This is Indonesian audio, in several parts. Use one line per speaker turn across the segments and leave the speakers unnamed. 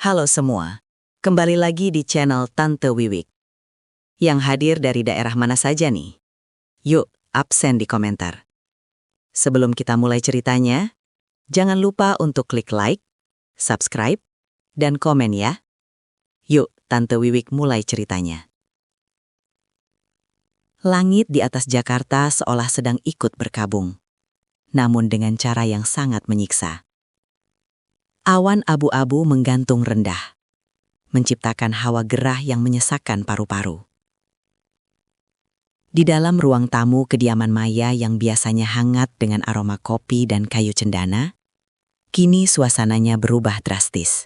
Halo semua, kembali lagi di channel Tante Wiwik. Yang hadir dari daerah mana saja nih? Yuk, absen di komentar. Sebelum kita mulai ceritanya, jangan lupa untuk klik like, subscribe, dan komen ya. Yuk, Tante Wiwik mulai ceritanya. Langit di atas Jakarta seolah sedang ikut berkabung, namun dengan cara yang sangat menyiksa. Awan abu-abu menggantung rendah, menciptakan hawa gerah yang menyesakkan paru-paru. Di dalam ruang tamu kediaman Maya yang biasanya hangat dengan aroma kopi dan kayu cendana, kini suasananya berubah drastis.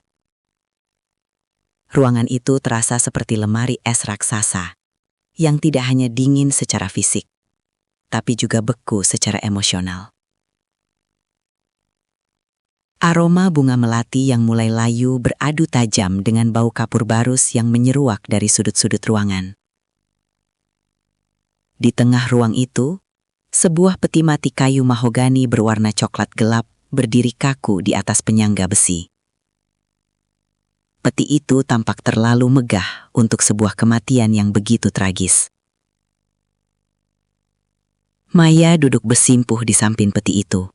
Ruangan itu terasa seperti lemari es raksasa, yang tidak hanya dingin secara fisik, tapi juga beku secara emosional. Aroma bunga melati yang mulai layu beradu tajam dengan bau kapur barus yang menyeruak dari sudut-sudut ruangan. Di tengah ruang itu, sebuah peti mati kayu mahogani berwarna coklat gelap berdiri kaku di atas penyangga besi. Peti itu tampak terlalu megah untuk sebuah kematian yang begitu tragis. Maya duduk bersimpuh di samping peti itu.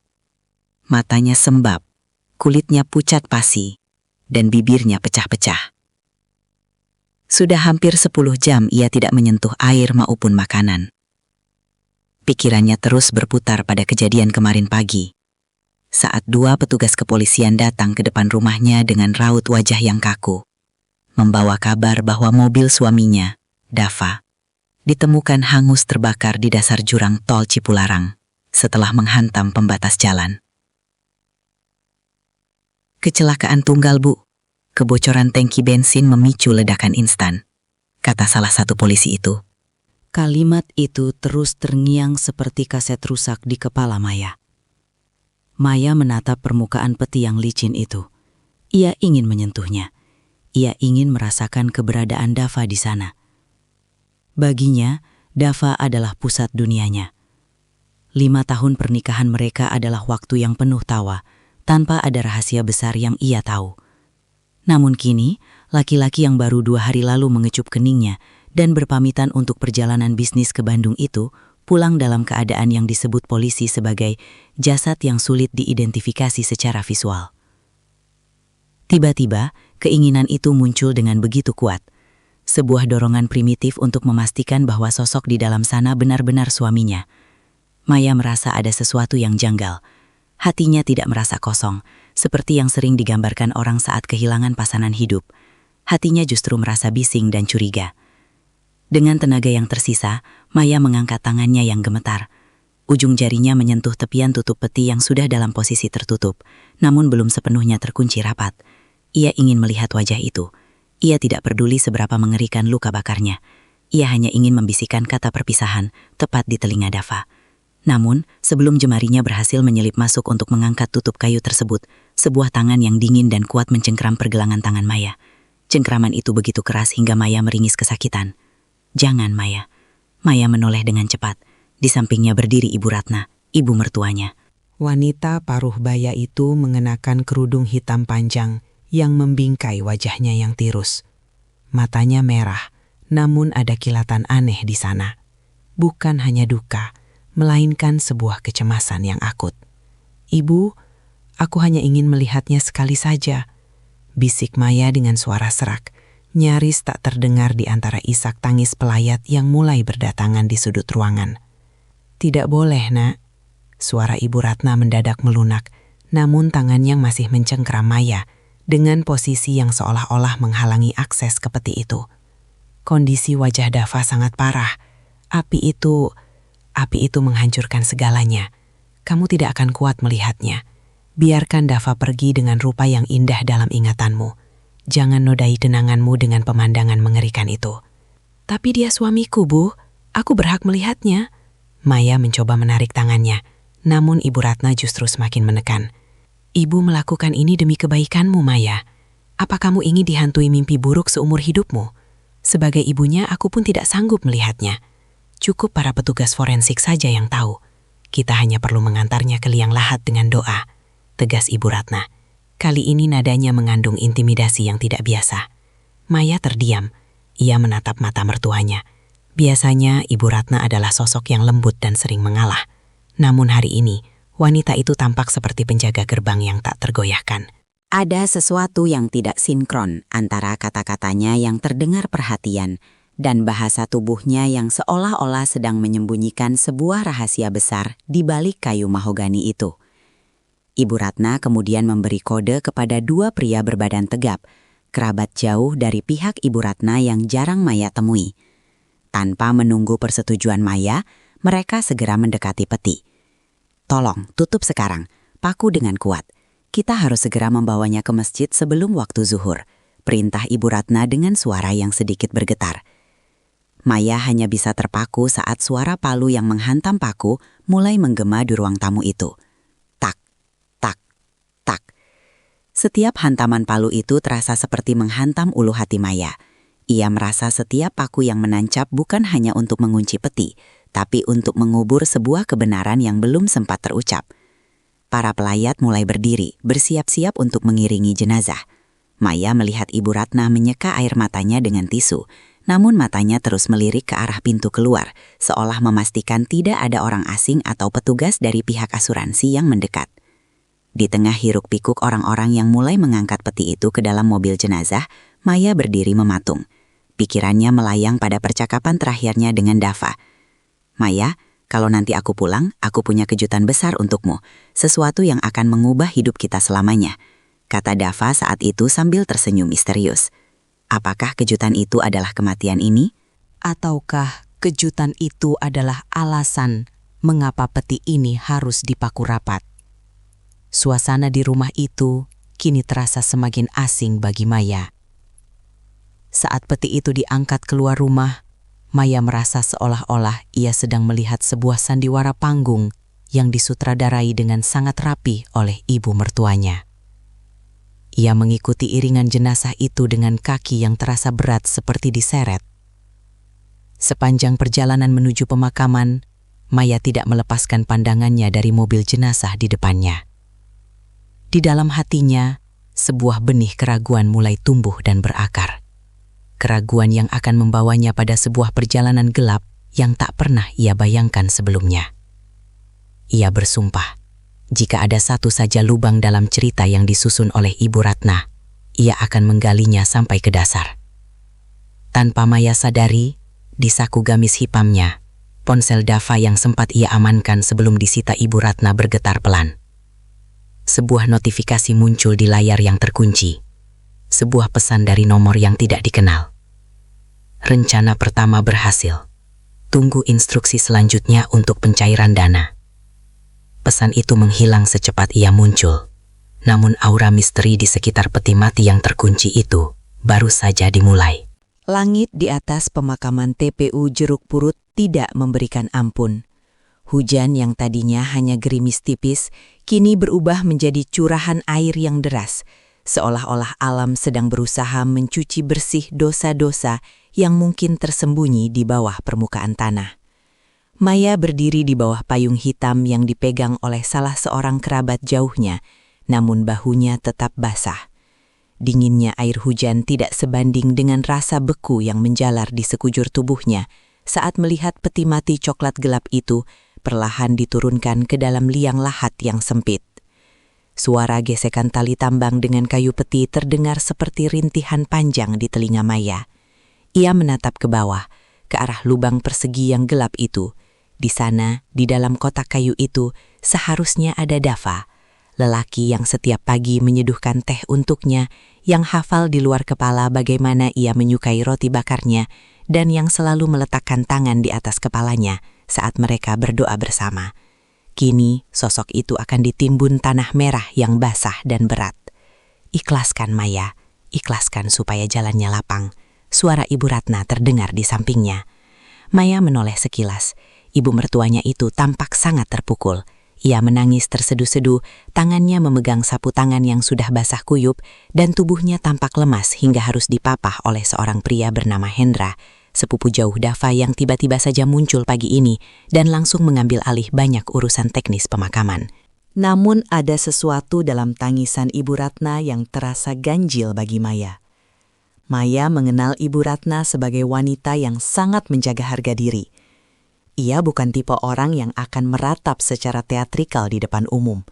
Matanya sembab, kulitnya pucat pasi, dan bibirnya pecah-pecah. Sudah hampir 10 jam ia tidak menyentuh air maupun makanan. Pikirannya terus berputar pada kejadian kemarin pagi, saat 2 petugas kepolisian datang ke depan rumahnya dengan raut wajah yang kaku, membawa kabar bahwa mobil suaminya, Dava, ditemukan hangus terbakar di dasar jurang tol Cipularang setelah menghantam pembatas jalan. "Kecelakaan tunggal, Bu. Kebocoran tangki bensin memicu ledakan instan," kata salah satu polisi itu. Kalimat itu terus terngiang seperti kaset rusak di kepala Maya. Maya menatap permukaan peti yang licin itu. Ia ingin menyentuhnya. Ia ingin merasakan keberadaan Dava di sana. Baginya, Dava adalah pusat dunianya. 5 tahun pernikahan mereka adalah waktu yang penuh tawa, tanpa ada rahasia besar yang ia tahu. Namun kini, laki-laki yang baru 2 hari lalu mengecup keningnya dan berpamitan untuk perjalanan bisnis ke Bandung itu pulang dalam keadaan yang disebut polisi sebagai jasad yang sulit diidentifikasi secara visual. Tiba-tiba, keinginan itu muncul dengan begitu kuat. Sebuah dorongan primitif untuk memastikan bahwa sosok di dalam sana benar-benar suaminya. Maya merasa ada sesuatu yang janggal. Hatinya tidak merasa kosong, seperti yang sering digambarkan orang saat kehilangan pasangan hidup. Hatinya justru merasa bising dan curiga. Dengan tenaga yang tersisa, Maya mengangkat tangannya yang gemetar. Ujung jarinya menyentuh tepian tutup peti yang sudah dalam posisi tertutup, namun belum sepenuhnya terkunci rapat. Ia ingin melihat wajah itu. Ia tidak peduli seberapa mengerikan luka bakarnya. Ia hanya ingin membisikkan kata perpisahan, tepat di telinga Dava. Namun, sebelum jemarinya berhasil menyelip masuk untuk mengangkat tutup kayu tersebut, sebuah tangan yang dingin dan kuat mencengkram pergelangan tangan Maya. Cengkraman itu begitu keras hingga Maya meringis kesakitan. "Jangan, Maya." Maya menoleh dengan cepat. Di sampingnya berdiri Ibu Ratna, ibu mertuanya.
Wanita paruh baya itu mengenakan kerudung hitam panjang yang membingkai wajahnya yang tirus. Matanya merah, namun ada kilatan aneh di sana. Bukan hanya duka, melainkan sebuah kecemasan yang akut. "Ibu, aku hanya ingin melihatnya sekali saja," bisik Maya dengan suara serak. Nyaris tak terdengar di antara isak tangis pelayat yang mulai berdatangan di sudut ruangan. "Tidak boleh, Nak." Suara Ibu Ratna mendadak melunak, namun tangannya masih mencengkram Maya dengan posisi yang seolah-olah menghalangi akses ke peti itu. Kondisi wajah Dava sangat parah. Api itu menghancurkan segalanya. Kamu tidak akan kuat melihatnya. Biarkan Dava pergi dengan rupa yang indah dalam ingatanmu. Jangan nodai kenanganmu dengan pemandangan mengerikan itu. "Tapi dia suamiku, Bu. Aku berhak melihatnya." Maya mencoba menarik tangannya, namun Ibu Ratna justru semakin menekan. "Ibu melakukan ini demi kebaikanmu, Maya. Apa kamu ingin dihantui mimpi buruk seumur hidupmu? Sebagai ibunya, aku pun tidak sanggup melihatnya. Cukup para petugas forensik saja yang tahu. Kita hanya perlu mengantarnya ke liang lahat dengan doa," tegas Ibu Ratna. Kali ini nadanya mengandung intimidasi yang tidak biasa. Maya terdiam. Ia menatap mata mertuanya. Biasanya Ibu Ratna adalah sosok yang lembut dan sering mengalah. Namun hari ini, wanita itu tampak seperti penjaga gerbang yang tak tergoyahkan.
Ada sesuatu yang tidak sinkron antara kata-katanya yang terdengar perhatian dan bahasa tubuhnya yang seolah-olah sedang menyembunyikan sebuah rahasia besar di balik kayu mahogani itu. Ibu Ratna kemudian memberi kode kepada dua pria berbadan tegap, kerabat jauh dari pihak Ibu Ratna yang jarang Maya temui. Tanpa menunggu persetujuan Maya, mereka segera mendekati peti. "Tolong, tutup sekarang, paku dengan kuat. Kita harus segera membawanya ke masjid sebelum waktu zuhur," perintah Ibu Ratna dengan suara yang sedikit bergetar. Maya hanya bisa terpaku saat suara palu yang menghantam paku mulai menggema di ruang tamu itu. Tak, tak, tak. Setiap hantaman palu itu terasa seperti menghantam ulu hati Maya. Ia merasa setiap paku yang menancap bukan hanya untuk mengunci peti, tapi untuk mengubur sebuah kebenaran yang belum sempat terucap. Para pelayat mulai berdiri, bersiap-siap untuk mengiringi jenazah. Maya melihat Ibu Ratna menyeka air matanya dengan tisu, namun matanya terus melirik ke arah pintu keluar, seolah memastikan tidak ada orang asing atau petugas dari pihak asuransi yang mendekat. Di tengah hiruk-pikuk orang-orang yang mulai mengangkat peti itu ke dalam mobil jenazah, Maya berdiri mematung. Pikirannya melayang pada percakapan terakhirnya dengan Dava. "Maya, kalau nanti aku pulang, aku punya kejutan besar untukmu. Sesuatu yang akan mengubah hidup kita selamanya," kata Dava saat itu sambil tersenyum misterius. Apakah kejutan itu adalah kematian ini?
Ataukah kejutan itu adalah alasan mengapa peti ini harus dipaku rapat? Suasana di rumah itu kini terasa semakin asing bagi Maya. Saat peti itu diangkat keluar rumah, Maya merasa seolah-olah ia sedang melihat sebuah sandiwara panggung yang disutradarai dengan sangat rapi oleh ibu mertuanya. Ia mengikuti iringan jenazah itu dengan kaki yang terasa berat seperti diseret. Sepanjang perjalanan menuju pemakaman, Maya tidak melepaskan pandangannya dari mobil jenazah di depannya. Di dalam hatinya, sebuah benih keraguan mulai tumbuh dan berakar. Keraguan yang akan membawanya pada sebuah perjalanan gelap yang tak pernah ia bayangkan sebelumnya. Ia bersumpah, jika ada satu saja lubang dalam cerita yang disusun oleh Ibu Ratna, ia akan menggalinya sampai ke dasar. Tanpa Maya sadari, di saku gamis hipamnya, ponsel Dava yang sempat ia amankan sebelum disita Ibu Ratna bergetar pelan. Sebuah notifikasi muncul di layar yang terkunci. Sebuah pesan dari nomor yang tidak dikenal. "Rencana pertama berhasil. Tunggu instruksi selanjutnya untuk pencairan dana." Pesan itu menghilang secepat ia muncul. Namun aura misteri di sekitar peti mati yang terkunci itu baru saja dimulai.
Langit di atas pemakaman TPU Jeruk Purut tidak memberikan ampun. Hujan yang tadinya hanya gerimis tipis, kini berubah menjadi curahan air yang deras, seolah-olah alam sedang berusaha mencuci bersih dosa-dosa yang mungkin tersembunyi di bawah permukaan tanah. Maya berdiri di bawah payung hitam yang dipegang oleh salah seorang kerabat jauhnya, namun bahunya tetap basah. Dinginnya air hujan tidak sebanding dengan rasa beku yang menjalar di sekujur tubuhnya saat melihat peti mati coklat gelap itu perlahan diturunkan ke dalam liang lahat yang sempit. Suara gesekan tali tambang dengan kayu peti terdengar seperti rintihan panjang di telinga Maya. Ia menatap ke bawah, ke arah lubang persegi yang gelap itu. Di sana, di dalam kotak kayu itu, seharusnya ada Dava, lelaki yang setiap pagi menyeduhkan teh untuknya, yang hafal di luar kepala bagaimana ia menyukai roti bakarnya, dan yang selalu meletakkan tangan di atas kepalanya saat mereka berdoa bersama. Kini, sosok itu akan ditimbun tanah merah yang basah dan berat. "Ikhlaskan Maya, ikhlaskan supaya jalannya lapang." Suara Ibu Ratna terdengar di sampingnya. Maya menoleh sekilas. Ibu mertuanya itu tampak sangat terpukul. Ia menangis terseduh-seduh, tangannya memegang sapu tangan yang sudah basah kuyup, dan tubuhnya tampak lemas hingga harus dipapah oleh seorang pria bernama Hendra, sepupu jauh Dava yang tiba-tiba saja muncul pagi ini dan langsung mengambil alih banyak urusan teknis pemakaman. Namun ada sesuatu dalam tangisan Ibu Ratna yang terasa ganjil bagi Maya. Maya mengenal Ibu Ratna sebagai wanita yang sangat menjaga harga diri. Ia bukan tipe orang yang akan meratap secara teatrikal di depan umum.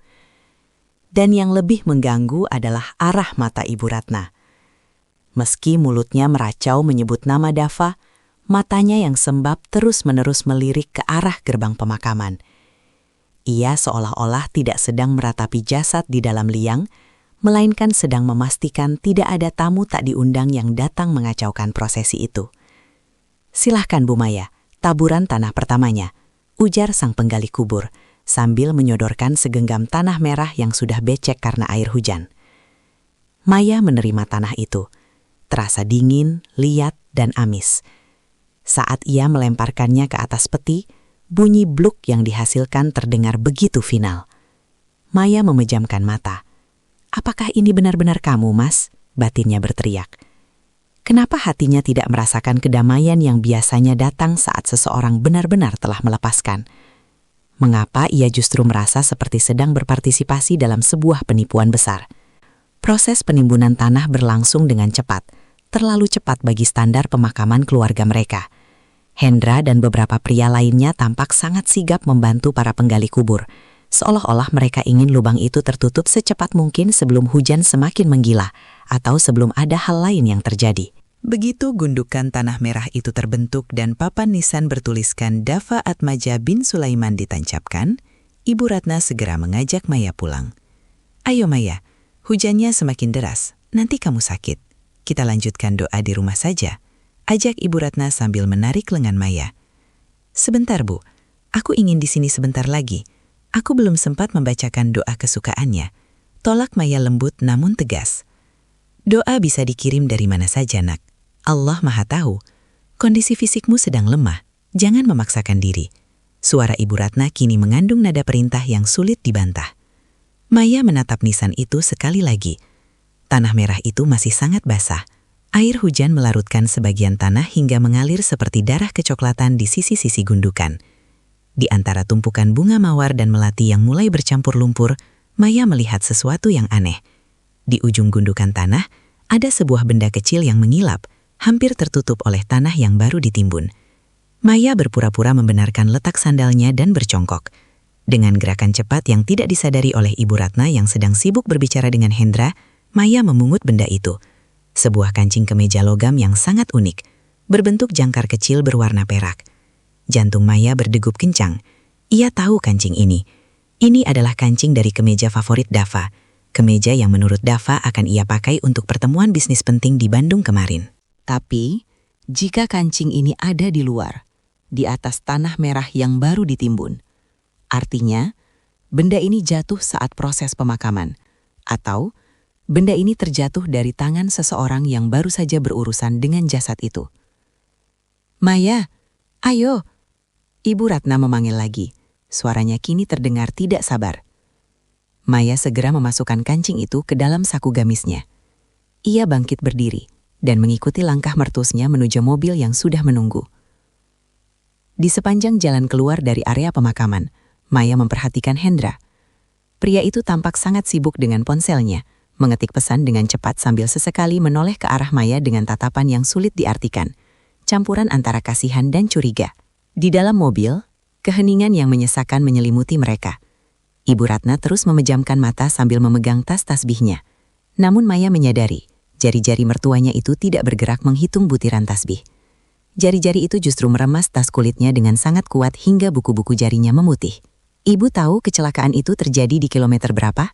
Dan yang lebih mengganggu adalah arah mata Ibu Ratna. Meski mulutnya meracau menyebut nama Dava, matanya yang sembab terus-menerus melirik ke arah gerbang pemakaman. Ia seolah-olah tidak sedang meratapi jasad di dalam liang, melainkan sedang memastikan tidak ada tamu tak diundang yang datang mengacaukan prosesi itu. "Silahkan Bu Maya, taburan tanah pertamanya," ujar sang penggali kubur, sambil menyodorkan segenggam tanah merah yang sudah becek karena air hujan. Maya menerima tanah itu. Terasa dingin, liat, dan amis. Saat ia melemparkannya ke atas peti, bunyi bluk yang dihasilkan terdengar begitu final. Maya memejamkan mata. "Apakah ini benar-benar kamu, Mas?" batinnya berteriak. Kenapa hatinya tidak merasakan kedamaian yang biasanya datang saat seseorang benar-benar telah melepaskan? Mengapa ia justru merasa seperti sedang berpartisipasi dalam sebuah penipuan besar? Proses penimbunan tanah berlangsung dengan cepat, terlalu cepat bagi standar pemakaman keluarga mereka. Hendra dan beberapa pria lainnya tampak sangat sigap membantu para penggali kubur, seolah-olah mereka ingin lubang itu tertutup secepat mungkin sebelum hujan semakin menggila atau sebelum ada hal lain yang terjadi. Begitu gundukan tanah merah itu terbentuk dan papan nisan bertuliskan Dava Atmaja bin Sulaiman ditancapkan, Ibu Ratna segera mengajak Maya pulang. "Ayo Maya, hujannya semakin deras, nanti kamu sakit. Kita lanjutkan doa di rumah saja," ajak Ibu Ratna sambil menarik lengan Maya. "Sebentar Bu, aku ingin di sini sebentar lagi. Aku belum sempat membacakan doa kesukaannya," tolak Maya lembut namun tegas. "Doa bisa dikirim dari mana saja, Nak. Allah Maha Tahu. Kondisi fisikmu sedang lemah, jangan memaksakan diri." Suara Ibu Ratna kini mengandung nada perintah yang sulit dibantah. Maya menatap nisan itu sekali lagi. Tanah merah itu masih sangat basah. Air hujan melarutkan sebagian tanah hingga mengalir seperti darah kecoklatan di sisi-sisi gundukan. Di antara tumpukan bunga mawar dan melati yang mulai bercampur lumpur, Maya melihat sesuatu yang aneh. Di ujung gundukan tanah, ada sebuah benda kecil yang mengilap, hampir tertutup oleh tanah yang baru ditimbun. Maya berpura-pura membenarkan letak sandalnya dan bercongkok. Dengan gerakan cepat yang tidak disadari oleh Ibu Ratna yang sedang sibuk berbicara dengan Hendra, Maya memungut benda itu. Sebuah kancing kemeja logam yang sangat unik, berbentuk jangkar kecil berwarna perak. Jantung Maya berdegup kencang. Ia tahu kancing ini. Ini adalah kancing dari kemeja favorit Dava. Kemeja yang menurut Dava akan ia pakai untuk pertemuan bisnis penting di Bandung kemarin. Tapi, jika kancing ini ada di luar, di atas tanah merah yang baru ditimbun, artinya, benda ini jatuh saat proses pemakaman, atau benda ini terjatuh dari tangan seseorang yang baru saja berurusan dengan jasad itu. "Maya, ayo!" Ibu Ratna memanggil lagi. Suaranya kini terdengar tidak sabar. Maya segera memasukkan kancing itu ke dalam saku gamisnya. Ia bangkit berdiri dan mengikuti langkah mertusnya menuju mobil yang sudah menunggu. Di sepanjang jalan keluar dari area pemakaman, Maya memperhatikan Hendra. Pria itu tampak sangat sibuk dengan ponselnya, mengetik pesan dengan cepat sambil sesekali menoleh ke arah Maya dengan tatapan yang sulit diartikan, campuran antara kasihan dan curiga. Di dalam mobil, keheningan yang menyesakan menyelimuti mereka. Ibu Ratna terus memejamkan mata sambil memegang tas tasbihnya. Namun Maya menyadari, jari-jari mertuanya itu tidak bergerak menghitung butiran tasbih. Jari-jari itu justru meremas tas kulitnya dengan sangat kuat hingga buku-buku jarinya memutih. "Ibu tahu kecelakaan itu terjadi di kilometer berapa?"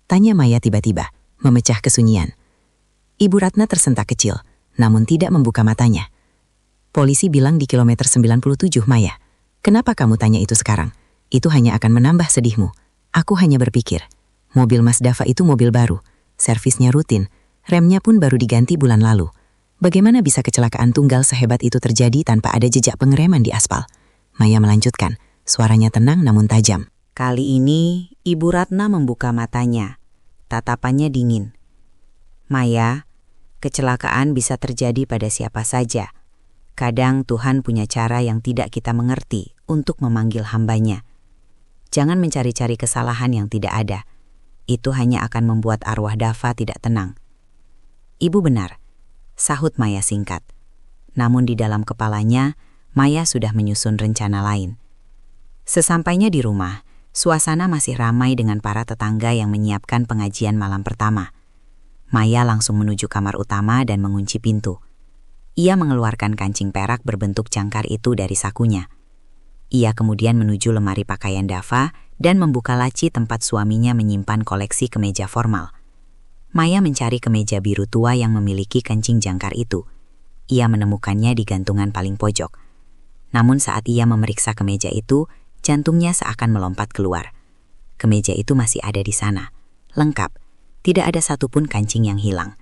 tanya Maya tiba-tiba, memecah kesunyian. Ibu Ratna tersentak kecil, namun tidak membuka matanya. "Polisi bilang di kilometer 97, Maya. Kenapa kamu tanya itu sekarang? Itu hanya akan menambah sedihmu. Aku hanya berpikir, mobil Mas Dava itu mobil baru, servisnya rutin, remnya pun baru diganti bulan lalu. Bagaimana bisa kecelakaan tunggal sehebat itu terjadi tanpa ada jejak pengereman di aspal?" Maya melanjutkan, suaranya tenang namun tajam. Kali ini, Ibu Ratna membuka matanya. Tatapannya dingin. "Maya, kecelakaan bisa terjadi pada siapa saja. Kadang Tuhan punya cara yang tidak kita mengerti untuk memanggil hambanya. Jangan mencari-cari kesalahan yang tidak ada. Itu hanya akan membuat arwah Dava tidak tenang. Ibu benar, sahut Maya singkat. Namun di dalam kepalanya, Maya sudah menyusun rencana lain. Sesampainya di rumah, suasana masih ramai dengan para tetangga yang menyiapkan pengajian malam pertama. Maya langsung menuju kamar utama dan mengunci pintu. Ia mengeluarkan kancing perak berbentuk jangkar itu dari sakunya. Ia kemudian menuju lemari pakaian Dava dan membuka laci tempat suaminya menyimpan koleksi kemeja formal. Maya mencari kemeja biru tua yang memiliki kancing jangkar itu. Ia menemukannya di gantungan paling pojok. Namun saat ia memeriksa kemeja itu, jantungnya seakan melompat keluar. Kemeja itu masih ada di sana, lengkap. Tidak ada satupun kancing yang hilang.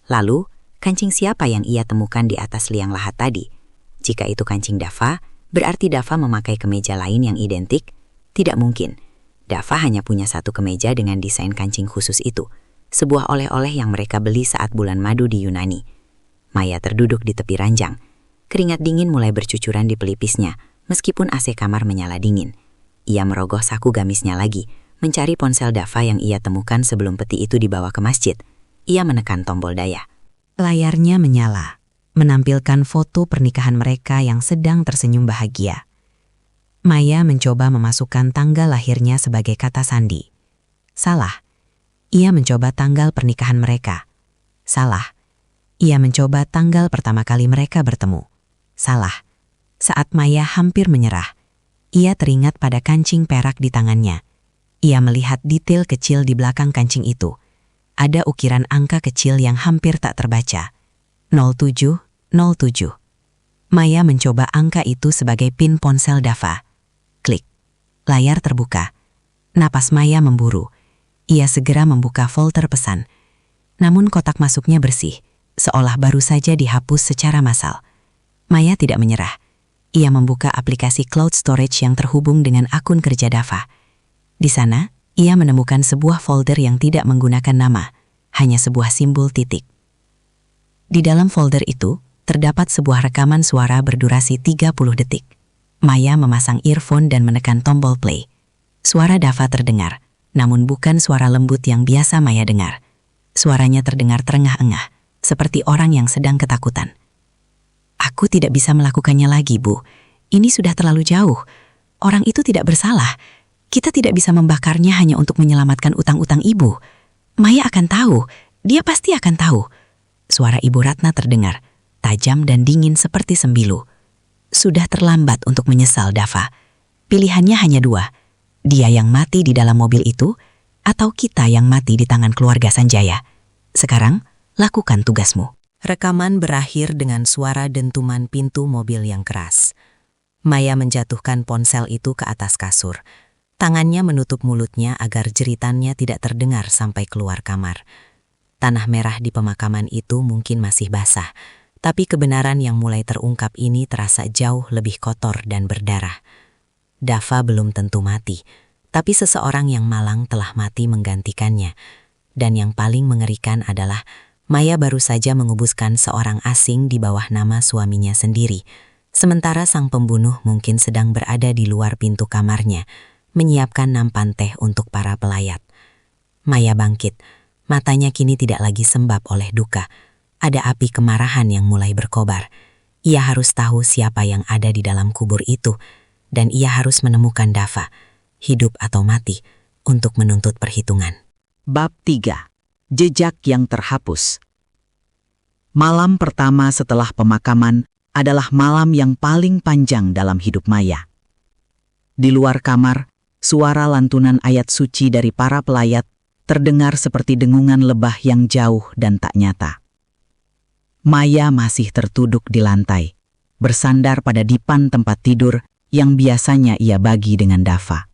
Lalu, kancing siapa yang ia temukan di atas liang lahat tadi? Jika itu kancing Dava, berarti Dava memakai kemeja lain yang identik? Tidak mungkin. Dava hanya punya satu kemeja dengan desain kancing khusus itu. Sebuah oleh-oleh yang mereka beli saat bulan madu di Yunani. Maya terduduk di tepi ranjang. Keringat dingin mulai bercucuran di pelipisnya, meskipun AC kamar menyala dingin. Ia merogoh saku gamisnya lagi, mencari ponsel Dava yang ia temukan sebelum peti itu dibawa ke masjid. Ia menekan tombol daya.
Layarnya menyala, menampilkan foto pernikahan mereka yang sedang tersenyum bahagia. Maya mencoba memasukkan tanggal lahirnya sebagai kata sandi. Salah. Ia mencoba tanggal pernikahan mereka. Salah. Ia mencoba tanggal pertama kali mereka bertemu. Salah. Saat Maya hampir menyerah, ia teringat pada kancing perak di tangannya. Ia melihat detail kecil di belakang kancing itu. Ada ukiran angka kecil yang hampir tak terbaca. 0707. Maya mencoba angka itu sebagai pin ponsel Dava. Klik. Layar terbuka. Napas Maya memburu. Ia segera membuka folder pesan. Namun kotak masuknya bersih, seolah baru saja dihapus secara massal. Maya tidak menyerah. Ia membuka aplikasi cloud storage yang terhubung dengan akun kerja Dava. Di sana, ia menemukan sebuah folder yang tidak menggunakan nama, hanya sebuah simbol titik. Di dalam folder itu, terdapat sebuah rekaman suara berdurasi 30 detik. Maya memasang earphone dan menekan tombol play. Suara Dava terdengar, namun bukan suara lembut yang biasa Maya dengar. Suaranya terdengar terengah-engah, seperti orang yang sedang ketakutan. Aku tidak bisa melakukannya lagi, Bu. Ini sudah terlalu jauh. Orang itu tidak bersalah. Kita tidak bisa membakarnya hanya untuk menyelamatkan utang-utang Ibu. Maya akan tahu. Dia pasti akan tahu. Suara Ibu Ratna terdengar, tajam dan dingin seperti sembilu. Sudah terlambat untuk menyesal, Dava. Pilihannya hanya dua. Dia yang mati di dalam mobil itu, atau kita yang mati di tangan keluarga Sanjaya. Sekarang, lakukan tugasmu. Rekaman berakhir dengan suara dentuman pintu mobil yang keras. Maya menjatuhkan ponsel itu ke atas kasur. Tangannya menutup mulutnya agar jeritannya tidak terdengar sampai keluar kamar. Tanah merah di pemakaman itu mungkin masih basah, tapi kebenaran yang mulai terungkap ini terasa jauh lebih kotor dan berdarah. Dava belum tentu mati, tapi seseorang yang malang telah mati menggantikannya. Dan yang paling mengerikan adalah Maya baru saja mengubuskan seorang asing di bawah nama suaminya sendiri, sementara sang pembunuh mungkin sedang berada di luar pintu kamarnya, menyiapkan nampan teh untuk para pelayat. Maya bangkit, matanya kini tidak lagi sembab oleh duka. Ada api kemarahan yang mulai berkobar. Ia harus tahu siapa yang ada di dalam kubur itu, dan ia harus menemukan Dava, hidup atau mati, untuk menuntut perhitungan.
Bab 3. Jejak yang terhapus. Malam pertama setelah pemakaman adalah malam yang paling panjang dalam hidup Maya. Di luar kamar, suara lantunan ayat suci dari para pelayat terdengar seperti dengungan lebah yang jauh dan tak nyata. Maya masih tertuduk di lantai, bersandar pada dipan tempat tidur yang biasanya ia bagi dengan Dava.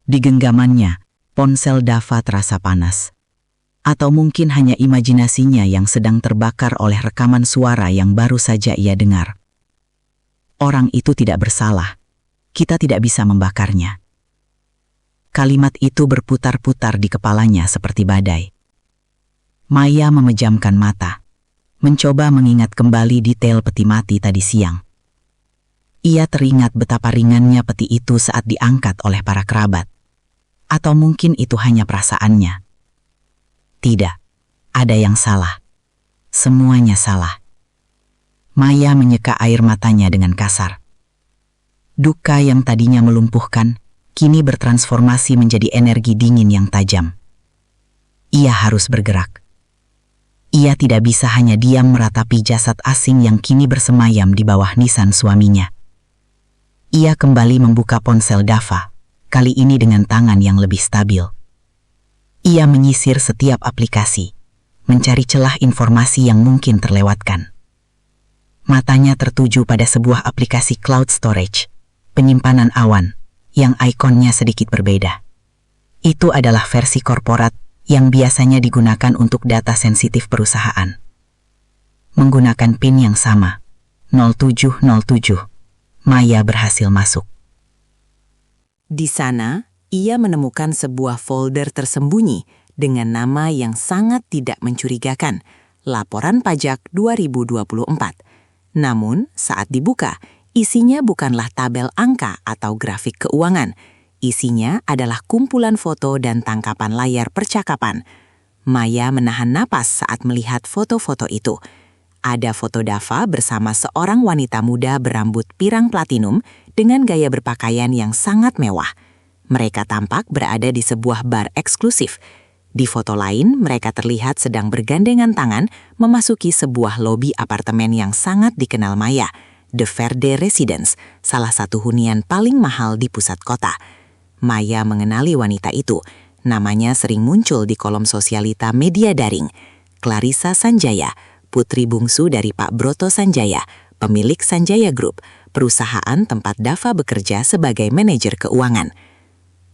Di genggamannya, ponsel Dava terasa panas. Atau mungkin hanya imajinasinya yang sedang terbakar oleh rekaman suara yang baru saja ia dengar. Orang itu tidak bersalah. Kita tidak bisa membakarnya. Kalimat itu berputar-putar di kepalanya seperti badai. Maya memejamkan mata, mencoba mengingat kembali detail peti mati tadi siang. Ia teringat betapa ringannya peti itu saat diangkat oleh para kerabat. Atau mungkin itu hanya perasaannya. Tidak, ada yang salah. Semuanya salah. Maya menyeka air matanya dengan kasar. Duka yang tadinya melumpuhkan, kini bertransformasi menjadi energi dingin yang tajam. Ia harus bergerak. Ia tidak bisa hanya diam meratapi jasad asing yang kini bersemayam di bawah nisan suaminya. Ia kembali membuka ponsel Dava, kali ini dengan tangan yang lebih stabil. Ia menyisir setiap aplikasi, mencari celah informasi yang mungkin terlewatkan. Matanya tertuju pada sebuah aplikasi cloud storage, penyimpanan awan, yang ikonnya sedikit berbeda. Itu adalah versi korporat yang biasanya digunakan untuk data sensitif perusahaan. Menggunakan PIN yang sama, 0707, Maya berhasil masuk.
Di sana, ia menemukan sebuah folder tersembunyi dengan nama yang sangat tidak mencurigakan, Laporan Pajak 2024. Namun, saat dibuka, isinya bukanlah tabel angka atau grafik keuangan. Isinya adalah kumpulan foto dan tangkapan layar percakapan. Maya menahan napas saat melihat foto-foto itu. Ada foto Dava bersama seorang wanita muda berambut pirang platinum dengan gaya berpakaian yang sangat mewah. Mereka tampak berada di sebuah bar eksklusif. Di foto lain, mereka terlihat sedang bergandengan tangan memasuki sebuah lobi apartemen yang sangat dikenal Maya, The Verde Residence, salah satu hunian paling mahal di pusat kota. Maya mengenali wanita itu. Namanya sering muncul di kolom sosialita media daring. Clarissa Sanjaya, putri bungsu dari Pak Broto Sanjaya, pemilik Sanjaya Group, perusahaan tempat Dava bekerja sebagai manajer keuangan.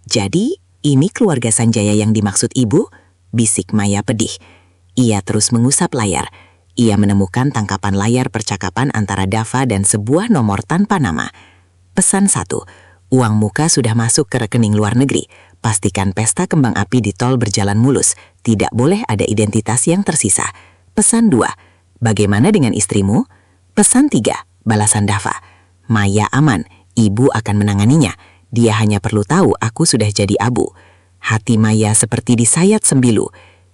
Jadi, ini keluarga Sanjaya yang dimaksud ibu? Bisik Maya pedih. Ia terus mengusap layar. Ia menemukan tangkapan layar percakapan antara Dava dan sebuah nomor tanpa nama. Pesan 1. Uang muka sudah masuk ke rekening luar negeri. Pastikan pesta kembang api di tol berjalan mulus. Tidak boleh ada identitas yang tersisa. Pesan 2. Bagaimana dengan istrimu? Pesan 3. Balasan Dava. Maya aman. Ibu akan menanganinya. Dia hanya perlu tahu aku sudah jadi abu. Hati Maya seperti disayat sembilu.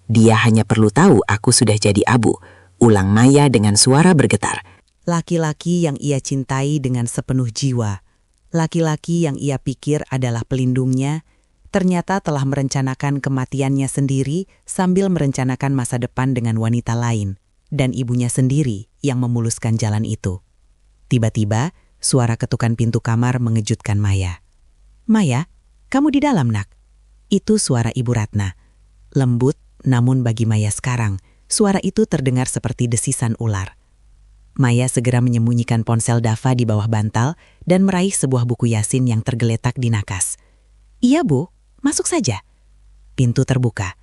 Dia hanya perlu tahu aku sudah jadi abu. Ulang Maya dengan suara bergetar.
Laki-laki yang ia cintai dengan sepenuh jiwa, laki-laki yang ia pikir adalah pelindungnya, ternyata telah merencanakan kematiannya sendiri sambil merencanakan masa depan dengan wanita lain, dan ibunya sendiri yang memuluskan jalan itu. Tiba-tiba, suara ketukan pintu kamar mengejutkan Maya. "Maya, kamu di dalam, nak?" Itu suara Ibu Ratna. Lembut, namun bagi Maya sekarang, suara itu terdengar seperti desisan ular. Maya segera menyembunyikan ponsel Dava di bawah bantal dan meraih sebuah buku Yasin yang tergeletak di nakas. "Iya, Bu, masuk saja." Pintu terbuka.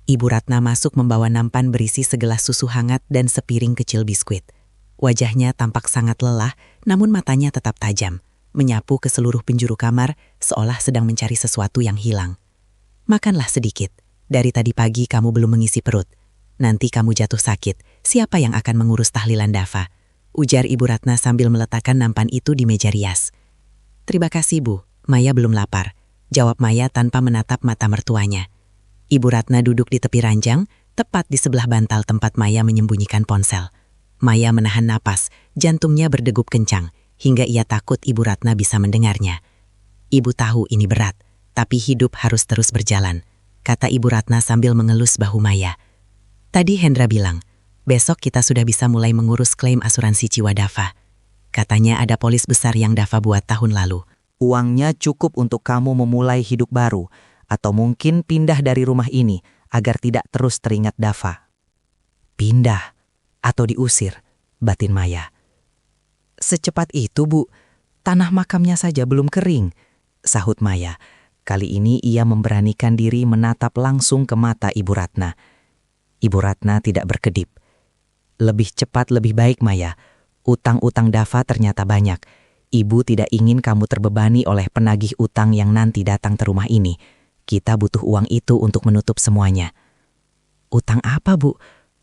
Ibu Ratna masuk membawa nampan berisi segelas susu hangat dan sepiring kecil biskuit. Wajahnya tampak sangat lelah, namun matanya tetap tajam, menyapu ke seluruh penjuru kamar seolah sedang mencari sesuatu yang hilang. "Makanlah sedikit. Dari tadi pagi kamu belum mengisi perut. Nanti kamu jatuh sakit, siapa yang akan mengurus tahlilan Dava?" ujar Ibu Ratna sambil meletakkan nampan itu di meja rias. "Terima kasih, Bu. Maya belum lapar," jawab Maya tanpa menatap mata mertuanya. Ibu Ratna duduk di tepi ranjang, tepat di sebelah bantal tempat Maya menyembunyikan ponsel. Maya menahan napas, jantungnya berdegup kencang, hingga ia takut Ibu Ratna bisa mendengarnya. "Ibu tahu ini berat, tapi hidup harus terus berjalan," kata Ibu Ratna sambil mengelus bahu Maya. "Tadi Hendra bilang, besok kita sudah bisa mulai mengurus klaim asuransi jiwa Dava. Katanya ada polis besar yang Dava buat tahun lalu."
Uangnya cukup untuk kamu memulai hidup baru, atau mungkin pindah dari rumah ini agar tidak terus teringat Dava.
"Pindah atau diusir?" batin Maya.
"Secepat itu, Bu. Tanah makamnya saja belum kering," sahut Maya. Kali ini ia memberanikan diri menatap langsung ke mata Ibu Ratna. Ibu Ratna tidak berkedip. "Lebih cepat lebih baik, Maya. Utang-utang Dava ternyata banyak. Ibu tidak ingin kamu terbebani oleh penagih utang yang nanti datang ke rumah ini. Kita butuh uang itu untuk menutup semuanya."
"Utang apa, Bu?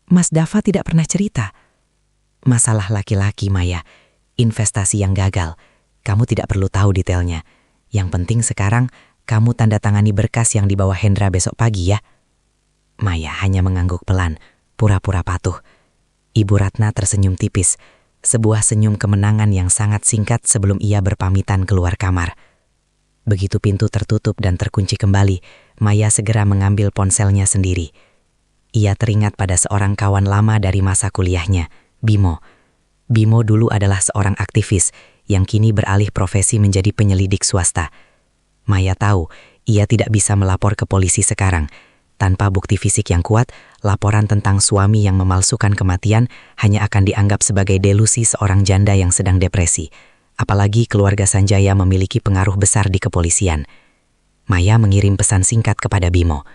Mas Dava tidak pernah cerita."
"Masalah laki-laki, Maya. Investasi yang gagal. Kamu tidak perlu tahu detailnya. Yang penting sekarang kamu tanda tangani berkas yang dibawa Hendra besok pagi ya. Maya hanya mengangguk pelan, pura-pura patuh. Ibu Ratna tersenyum tipis, sebuah senyum kemenangan yang sangat singkat sebelum ia berpamitan keluar kamar. Begitu pintu tertutup dan terkunci kembali, Maya segera mengambil ponselnya sendiri. Ia teringat pada seorang kawan lama dari masa kuliahnya, Bimo. Bimo dulu adalah seorang aktivis yang kini beralih profesi menjadi penyelidik swasta. Maya tahu ia tidak bisa melapor ke polisi sekarang. Tanpa bukti fisik yang kuat, laporan tentang suami yang memalsukan kematian hanya akan dianggap sebagai delusi seorang janda yang sedang depresi. Apalagi keluarga Sanjaya memiliki pengaruh besar di kepolisian. Maya mengirim pesan singkat kepada Bimo.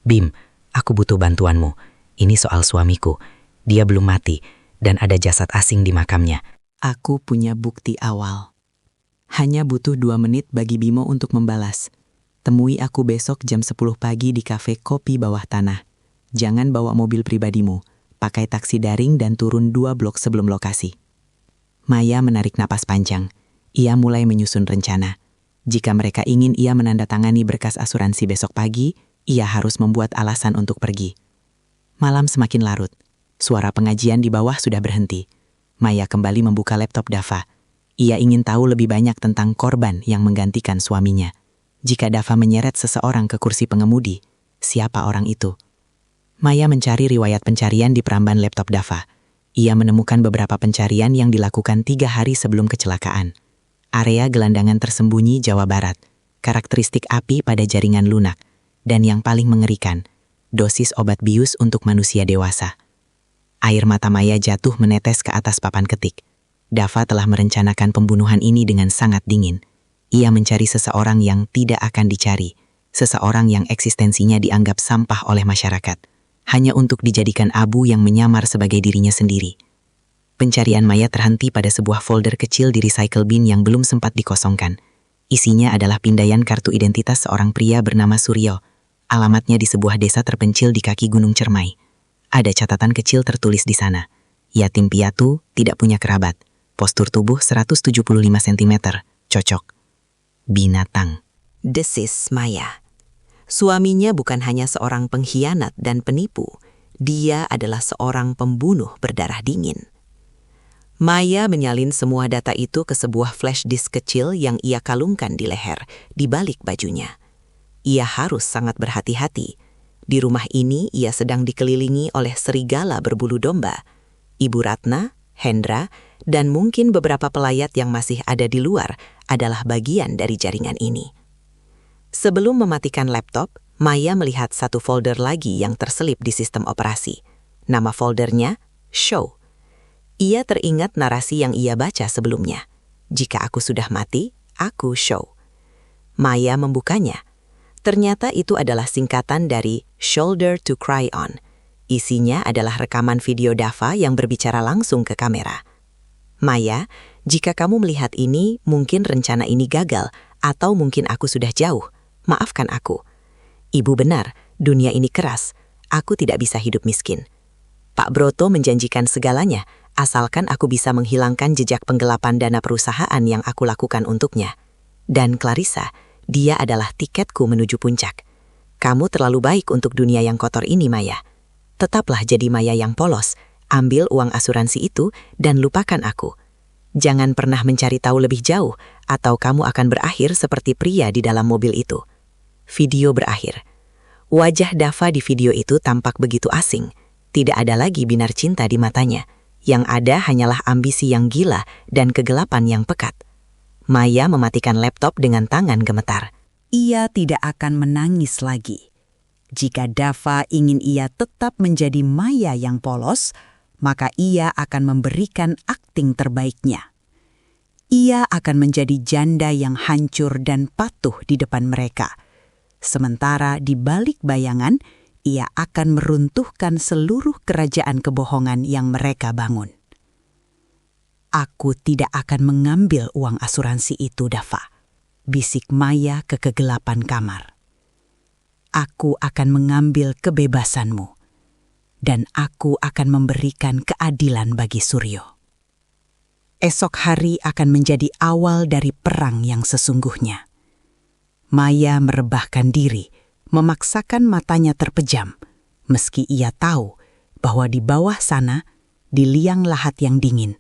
Bim, aku butuh bantuanmu. Ini soal suamiku. Dia belum mati dan ada jasad asing di makamnya.
Aku punya bukti awal. Hanya butuh 2 menit bagi Bimo untuk membalas. Temui aku besok jam 10 pagi di kafe Kopi Bawah Tanah. Jangan bawa mobil pribadimu. Pakai taksi daring dan turun 2 blok sebelum lokasi. Maya menarik napas panjang. Ia mulai menyusun rencana. Jika mereka ingin ia menandatangani berkas asuransi besok pagi, ia harus membuat alasan untuk pergi. Malam semakin larut. Suara pengajian di bawah sudah berhenti. Maya kembali membuka laptop Dava. Ia ingin tahu lebih banyak tentang korban yang menggantikan suaminya. Jika Dava menyeret seseorang ke kursi pengemudi, siapa orang itu? Maya mencari riwayat pencarian di peramban laptop Dava. Ia menemukan beberapa pencarian yang dilakukan 3 hari sebelum kecelakaan. Area gelandangan tersembunyi Jawa Barat, karakteristik api pada jaringan lunak, dan yang paling mengerikan, dosis obat bius untuk manusia dewasa. Air mata Maya jatuh menetes ke atas papan ketik. Dava telah merencanakan pembunuhan ini dengan sangat dingin. Ia mencari seseorang yang tidak akan dicari, seseorang yang eksistensinya dianggap sampah oleh masyarakat, hanya untuk dijadikan abu yang menyamar sebagai dirinya sendiri. Pencarian Maya terhenti pada sebuah folder kecil di recycle bin yang belum sempat dikosongkan. Isinya adalah pindaian kartu identitas seorang pria bernama Suryo. Alamatnya di sebuah desa terpencil di kaki Gunung Cermai. Ada catatan kecil tertulis di sana. Yatim piatu, tidak punya kerabat. Postur tubuh 175 cm, cocok. Binatang. Desis Maya. Suaminya bukan hanya seorang pengkhianat dan penipu. Dia adalah seorang pembunuh berdarah dingin. Maya menyalin semua data itu ke sebuah flash disk kecil yang ia kalungkan di leher, di balik bajunya. Ia harus sangat berhati-hati. Di rumah ini ia sedang dikelilingi oleh serigala berbulu domba. Ibu Ratna, Hendra, dan mungkin beberapa pelayat yang masih ada di luar adalah bagian dari jaringan ini. Sebelum mematikan laptop, Maya melihat satu folder lagi yang terselip di sistem operasi. Nama foldernya, Show. Ia teringat narasi yang ia baca sebelumnya. Jika aku sudah mati, aku show. Maya membukanya. Ternyata itu adalah singkatan dari Shoulder to Cry On. Isinya adalah rekaman video Dava yang berbicara langsung ke kamera. Maya, jika kamu melihat ini, mungkin rencana ini gagal, atau mungkin aku sudah jauh. Maafkan aku. Ibu benar, dunia ini keras. Aku tidak bisa hidup miskin. Pak Broto menjanjikan segalanya, asalkan aku bisa menghilangkan jejak penggelapan dana perusahaan yang aku lakukan untuknya. Dan Clarissa, dia adalah tiketku menuju puncak. Kamu terlalu baik untuk dunia yang kotor ini, Maya. Tetaplah jadi Maya yang polos, ambil uang asuransi itu dan lupakan aku. Jangan pernah mencari tahu lebih jauh, atau kamu akan berakhir seperti pria di dalam mobil itu. Video berakhir. Wajah Dava di video itu tampak begitu asing. Tidak ada lagi binar cinta di matanya. Yang ada hanyalah ambisi yang gila dan kegelapan yang pekat. Maya mematikan laptop dengan tangan gemetar.
Ia tidak akan menangis lagi. Jika Dava ingin ia tetap menjadi Maya yang polos, maka ia akan memberikan akting terbaiknya. Ia akan menjadi janda yang hancur dan patuh di depan mereka. Sementara di balik bayangan, ia akan meruntuhkan seluruh kerajaan kebohongan yang mereka bangun. Aku tidak akan mengambil uang asuransi itu, Dava, bisik Maya ke kegelapan kamar. Aku akan mengambil kebebasanmu, dan aku akan memberikan keadilan bagi Suryo. esok hari akan menjadi awal dari perang yang sesungguhnya. Maya merebahkan diri, memaksakan matanya terpejam, meski ia tahu bahwa di bawah sana, di liang lahat yang dingin,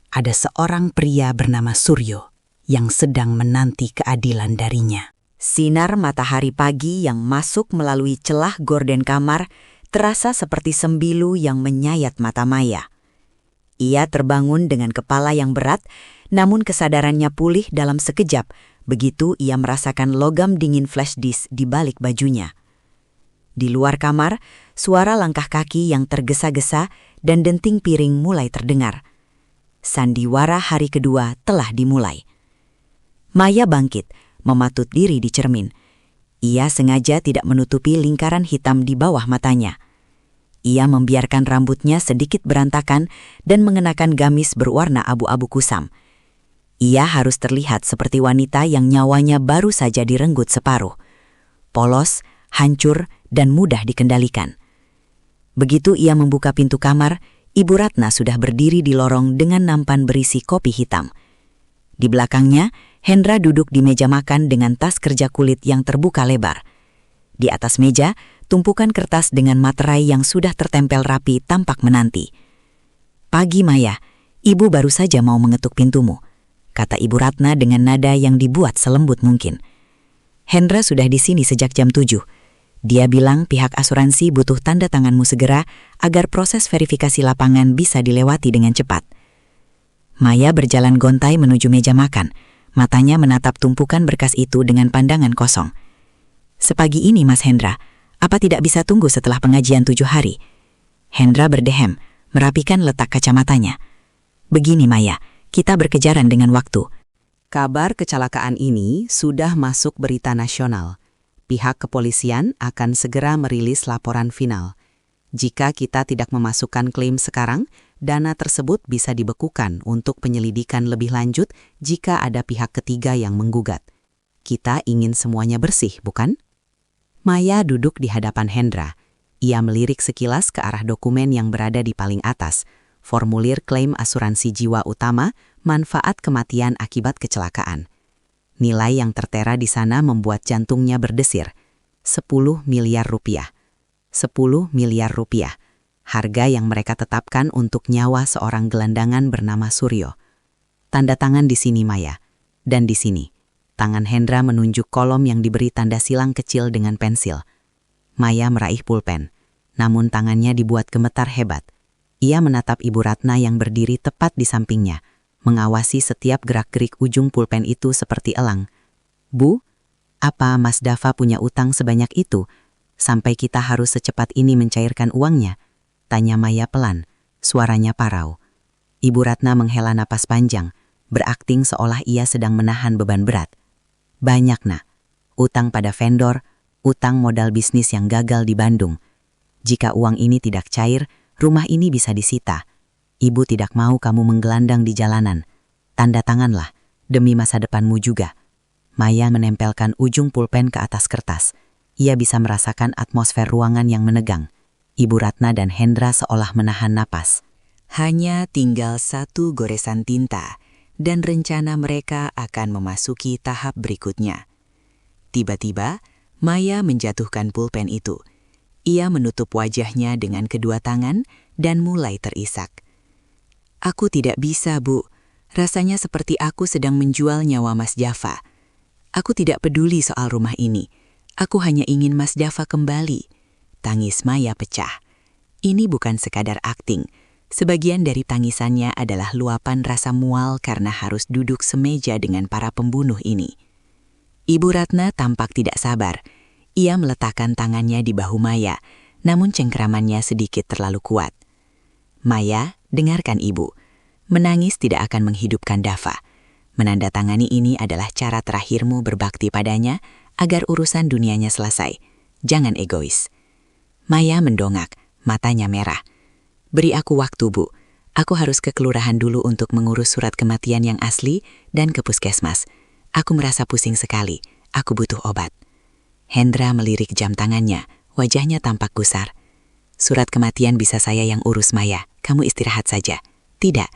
ada seorang pria bernama Suryo yang sedang menanti keadilan darinya.
Sinar matahari pagi yang masuk melalui celah gorden kamar terasa seperti sembilu yang menyayat mata Maya. Ia terbangun dengan kepala yang berat, namun kesadarannya pulih dalam sekejap begitu ia merasakan logam dingin flash disk di balik bajunya. Di luar kamar, suara langkah kaki yang tergesa-gesa dan denting piring mulai terdengar. Sandiwara hari kedua telah dimulai. Maya bangkit, mematut diri di cermin. Ia sengaja tidak menutupi lingkaran hitam di bawah matanya. Ia membiarkan rambutnya sedikit berantakan dan mengenakan gamis berwarna abu-abu kusam. Ia harus terlihat seperti wanita yang nyawanya baru saja direnggut separuh. Polos, hancur, dan mudah dikendalikan. Begitu ia membuka pintu kamar, Ibu Ratna sudah berdiri di lorong dengan nampan berisi kopi hitam. Di belakangnya, Hendra duduk di meja makan dengan tas kerja kulit yang terbuka lebar. Di atas meja, tumpukan kertas dengan materai yang sudah tertempel rapi tampak menanti. "Pagi, Maya, Ibu baru saja mau mengetuk pintumu," kata Ibu Ratna dengan nada yang dibuat selembut mungkin. "Hendra sudah di sini sejak jam 7. Dia bilang pihak asuransi butuh tanda tanganmu segera agar proses verifikasi lapangan bisa dilewati dengan cepat." Maya berjalan gontai menuju meja makan. Matanya menatap tumpukan berkas itu dengan pandangan kosong. "Sepagi ini, Mas Hendra, apa tidak bisa tunggu setelah pengajian 7 hari? Hendra berdehem, merapikan letak kacamatanya. "Begini, Maya, kita berkejaran dengan waktu."
Kabar kecelakaan ini sudah masuk berita nasional. Pihak kepolisian akan segera merilis laporan final. Jika kita tidak memasukkan klaim sekarang, dana tersebut bisa dibekukan untuk penyelidikan lebih lanjut jika ada pihak ketiga yang menggugat. Kita ingin semuanya bersih, bukan? Maya duduk di hadapan Hendra. Ia melirik sekilas ke arah dokumen yang berada di paling atas, formulir klaim asuransi jiwa utama, manfaat kematian akibat kecelakaan. Nilai yang tertera di sana membuat jantungnya berdesir. 10 miliar rupiah. 10 miliar rupiah. Harga yang mereka tetapkan untuk nyawa seorang gelandangan bernama Suryo. Tanda tangan di sini, Maya. Dan di sini. Tangan Hendra menunjuk kolom yang diberi tanda silang kecil dengan pensil. Maya meraih pulpen. Namun tangannya dibuat gemetar hebat. Ia menatap Ibu Ratna yang berdiri tepat di sampingnya, mengawasi setiap gerak-gerik ujung pulpen itu seperti elang. "Bu, apa Mas Dava punya utang sebanyak itu, sampai kita harus secepat ini mencairkan uangnya?" tanya Maya pelan, suaranya parau. Ibu Ratna menghela napas panjang, berakting seolah ia sedang menahan beban berat. "Banyak, Nak. Utang pada vendor, utang modal bisnis yang gagal di Bandung. Jika uang ini tidak cair, rumah ini bisa disita. Ibu tidak mau kamu menggelandang di jalanan. Tanda tanganlah, demi masa depanmu juga." Maya menempelkan ujung pulpen ke atas kertas. Ia bisa merasakan atmosfer ruangan yang menegang. Ibu Ratna dan Hendra seolah menahan napas. Hanya tinggal satu goresan tinta, dan rencana mereka akan memasuki tahap berikutnya. Tiba-tiba, Maya menjatuhkan pulpen itu. Ia menutup wajahnya dengan kedua tangan dan mulai terisak. "Aku tidak bisa, Bu. Rasanya seperti aku sedang menjual nyawa Mas Dava. Aku tidak peduli soal rumah ini. Aku hanya ingin Mas Dava kembali." Tangis Maya pecah. Ini bukan sekadar akting. Sebagian dari tangisannya adalah luapan rasa mual karena harus duduk semeja dengan para pembunuh ini. Ibu Ratna tampak tidak sabar. Ia meletakkan tangannya di bahu Maya, namun cengkeramannya sedikit terlalu kuat. "Maya, dengarkan Ibu. Menangis tidak akan menghidupkan Dava. Menandatangani ini adalah cara terakhirmu berbakti padanya agar urusan dunianya selesai. Jangan egois." Maya mendongak, matanya merah. "Beri aku waktu, Bu. Aku harus ke kelurahan dulu untuk mengurus surat kematian yang asli dan ke puskesmas. Aku merasa pusing sekali. Aku butuh obat." Hendra melirik jam tangannya, wajahnya tampak gusar. "Surat kematian bisa saya yang urus, Maya. Kamu istirahat saja." "Tidak,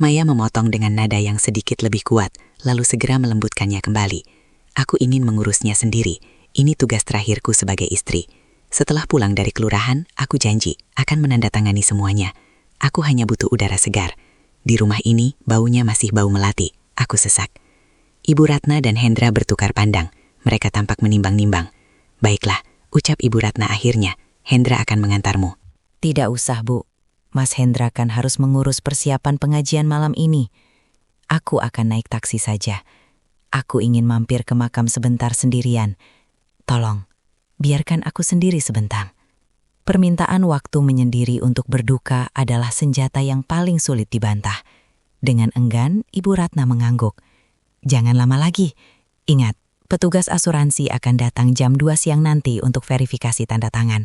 Maya memotong dengan nada yang sedikit lebih kuat, lalu segera melembutkannya kembali. Aku ingin mengurusnya sendiri. Ini tugas terakhirku sebagai istri. Setelah pulang dari kelurahan, aku janji akan menandatangani semuanya. Aku hanya butuh udara segar. Di rumah ini, baunya masih bau melati. Aku sesak. Ibu Ratna dan Hendra bertukar pandang. Mereka tampak menimbang-nimbang. Baiklah, ucap Ibu Ratna akhirnya. Hendra akan mengantarmu.
Tidak usah, Bu. Mas Hendra kan harus mengurus persiapan pengajian malam ini. Aku akan naik taksi saja. Aku ingin mampir ke makam sebentar sendirian. Tolong, biarkan aku sendiri sebentar. Permintaan waktu menyendiri untuk berduka adalah senjata yang paling sulit dibantah. Dengan enggan, Ibu Ratna mengangguk. Jangan lama lagi. Ingat, petugas asuransi akan datang jam 2 siang nanti untuk verifikasi tanda tangan.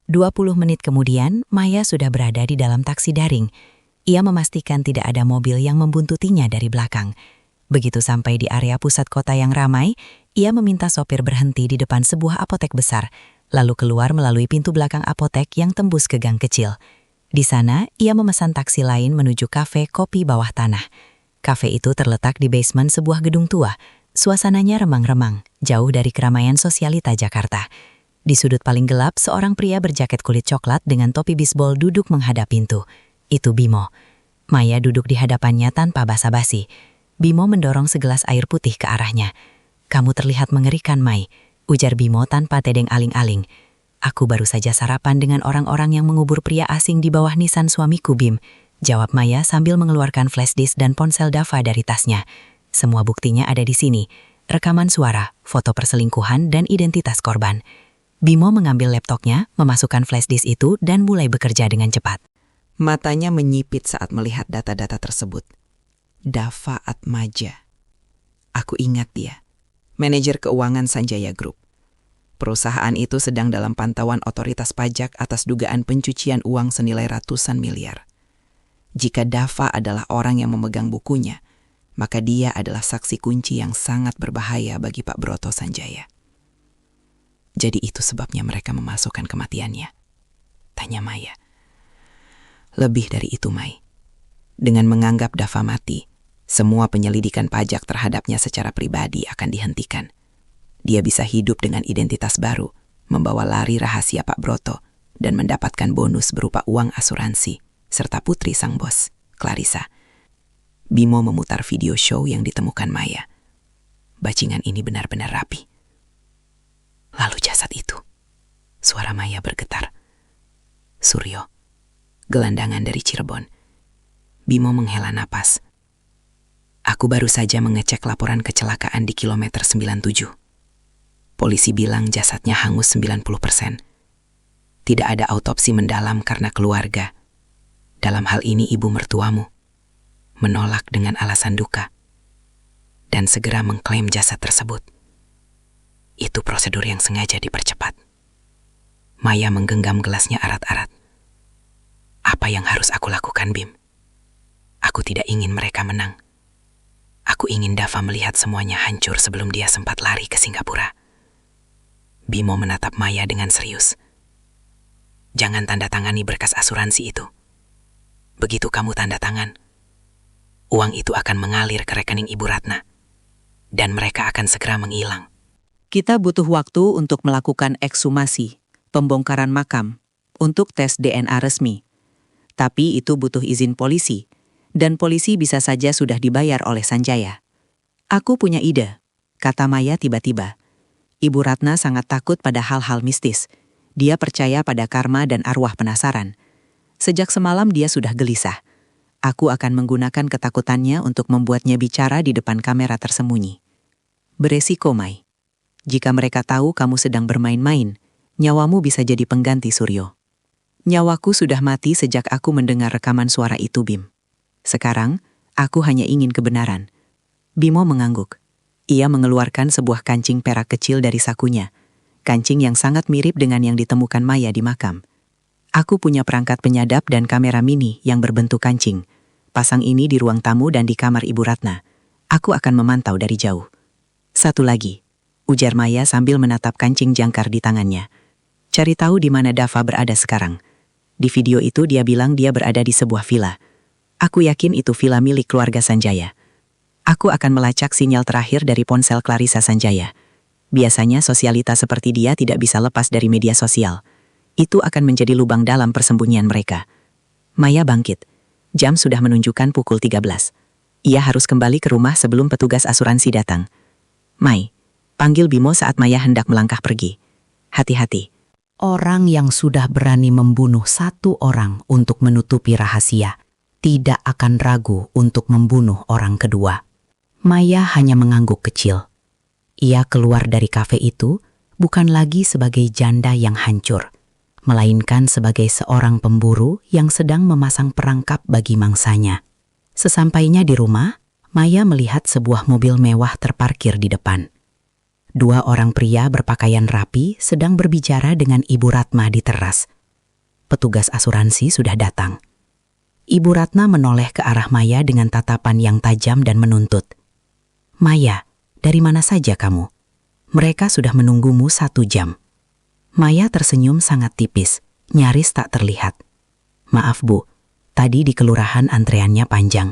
20 menit kemudian, Maya sudah berada di dalam taksi daring. Ia memastikan tidak ada mobil yang membuntutinya dari belakang. Begitu sampai di area pusat kota yang ramai, ia meminta sopir berhenti di depan sebuah apotek besar, lalu keluar melalui pintu belakang apotek yang tembus ke gang kecil. Di sana, ia memesan taksi lain menuju kafe kopi bawah tanah. Kafe itu terletak di basement sebuah gedung tua. Suasananya remang-remang, jauh dari keramaian sosialita Jakarta. Di sudut paling gelap, seorang pria berjaket kulit coklat dengan topi bisbol duduk menghadap pintu. Itu Bimo. Maya duduk di hadapannya tanpa basa-basi. Bimo mendorong segelas air putih ke arahnya. "Kamu terlihat mengerikan, Mai," ujar Bimo tanpa tedeng aling-aling. "Aku baru saja sarapan dengan orang-orang yang mengubur pria asing di bawah nisan suamiku, Bim," jawab Maya sambil mengeluarkan flash disk dan ponsel Dava dari tasnya. "Semua buktinya ada di sini. Rekaman suara, foto perselingkuhan, dan identitas korban." Bimo mengambil laptopnya, memasukkan flash disk itu, dan mulai bekerja dengan cepat.
Matanya menyipit saat melihat data-data tersebut. Dava Atmaja. Aku ingat dia. Manajer keuangan Sanjaya Group. Perusahaan itu sedang dalam pantauan otoritas pajak atas dugaan pencucian uang senilai ratusan miliar. Jika Dava adalah orang yang memegang bukunya, maka dia adalah saksi kunci yang sangat berbahaya bagi Pak Broto Sanjaya. Jadi itu sebabnya mereka memasukkan kematiannya, tanya Maya. Lebih dari itu, Mai. Dengan menganggap Dava mati, semua penyelidikan pajak terhadapnya secara pribadi akan dihentikan. Dia bisa hidup dengan identitas baru, membawa lari rahasia Pak Broto, dan mendapatkan bonus berupa uang asuransi, serta putri sang bos, Clarissa. Bimo memutar video show yang ditemukan Maya. Bajingan ini benar-benar rapi. Lalu jasad itu. Suara Maya bergetar. Suryo, gelandangan dari Cirebon. Bimo menghela napas. Aku baru saja mengecek laporan kecelakaan di kilometer 97. Polisi bilang jasadnya hangus 90%. Tidak ada autopsi mendalam karena keluarga. Dalam hal ini ibu mertuamu menolak dengan alasan duka dan segera mengklaim jasad tersebut. Itu prosedur yang sengaja dipercepat. Maya menggenggam gelasnya erat-erat. Apa yang harus aku lakukan, Bim? Aku tidak ingin mereka menang. Aku ingin Dava melihat semuanya hancur sebelum dia sempat lari ke Singapura. Bimo menatap Maya dengan serius. Jangan tanda tangani berkas asuransi itu. Begitu kamu tanda tangan, uang itu akan mengalir ke rekening Ibu Ratna, dan mereka akan segera menghilang.
Kita butuh waktu untuk melakukan ekshumasi, pembongkaran makam, untuk tes DNA resmi. Tapi itu butuh izin polisi, dan polisi bisa saja sudah dibayar oleh Sanjaya. Aku punya ide, kata Maya tiba-tiba. Ibu Ratna sangat takut pada hal-hal mistis. Dia percaya pada karma dan arwah penasaran. Sejak semalam dia sudah gelisah. Aku akan menggunakan ketakutannya untuk membuatnya bicara di depan kamera tersembunyi. Beresiko, Mai. Jika mereka tahu kamu sedang bermain-main, nyawamu bisa jadi pengganti Suryo. Nyawaku sudah mati sejak aku mendengar rekaman suara itu, Bim. Sekarang, aku hanya ingin kebenaran. Bimo mengangguk. Ia mengeluarkan sebuah kancing perak kecil dari sakunya. Kancing yang sangat mirip dengan yang ditemukan Maya di makam. Aku punya perangkat penyadap dan kamera mini yang berbentuk kancing. Pasang ini di ruang tamu dan di kamar Ibu Ratna. Aku akan memantau dari jauh. Satu lagi, ujar Maya sambil menatap kancing jangkar di tangannya. Cari tahu di mana Dava berada sekarang. Di video itu dia bilang dia berada di sebuah villa.
Aku yakin itu villa milik keluarga Sanjaya. Aku akan melacak sinyal terakhir dari ponsel Clarissa Sanjaya. Biasanya sosialita seperti dia tidak bisa lepas dari media sosial. Itu akan menjadi lubang dalam persembunyian mereka. Maya bangkit. Jam sudah menunjukkan pukul 13. Ia harus kembali ke rumah sebelum petugas asuransi datang. Mai, panggil Bimo saat Maya hendak melangkah pergi. Hati-hati.
Orang yang sudah berani membunuh satu orang untuk menutupi rahasia tidak akan ragu untuk membunuh orang kedua. Maya hanya mengangguk kecil. Ia keluar dari kafe itu bukan lagi sebagai janda yang hancur, melainkan sebagai seorang pemburu yang sedang memasang perangkap bagi mangsanya. Sesampainya di rumah, Maya melihat sebuah mobil mewah terparkir di depan. 2 orang pria berpakaian rapi sedang berbicara dengan Ibu Ratna di teras. Petugas asuransi sudah datang. Ibu Ratna menoleh ke arah Maya dengan tatapan yang tajam dan menuntut. Maya, dari mana saja kamu? Mereka sudah menunggumu 1 jam. Maya tersenyum sangat tipis, nyaris tak terlihat. Maaf Bu, tadi di kelurahan antreannya panjang.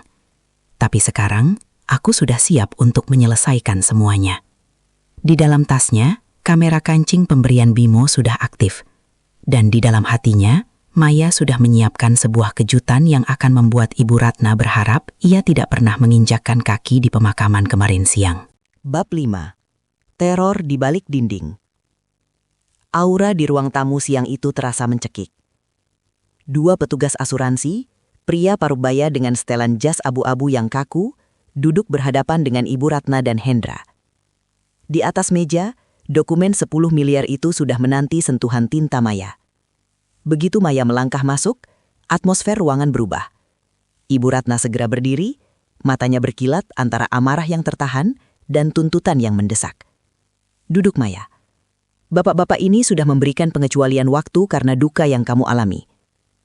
Tapi sekarang, aku sudah siap untuk menyelesaikan semuanya. Di dalam tasnya, kamera kancing pemberian Bimo sudah aktif. Dan di dalam hatinya, Maya sudah menyiapkan sebuah kejutan yang akan membuat Ibu Ratna berharap ia tidak pernah menginjakkan kaki di pemakaman kemarin siang.
Bab 5. Teror di balik dinding. Aura di ruang tamu siang itu terasa mencekik. 2 petugas asuransi, pria parubaya dengan setelan jas abu-abu yang kaku, duduk berhadapan dengan Ibu Ratna dan Hendra. Di atas meja, dokumen 10 miliar itu sudah menanti sentuhan tinta Maya. Begitu Maya melangkah masuk, atmosfer ruangan berubah. Ibu Ratna segera berdiri, matanya berkilat antara amarah yang tertahan dan tuntutan yang mendesak. Duduk Maya. Bapak-bapak ini sudah memberikan pengecualian waktu karena duka yang kamu alami.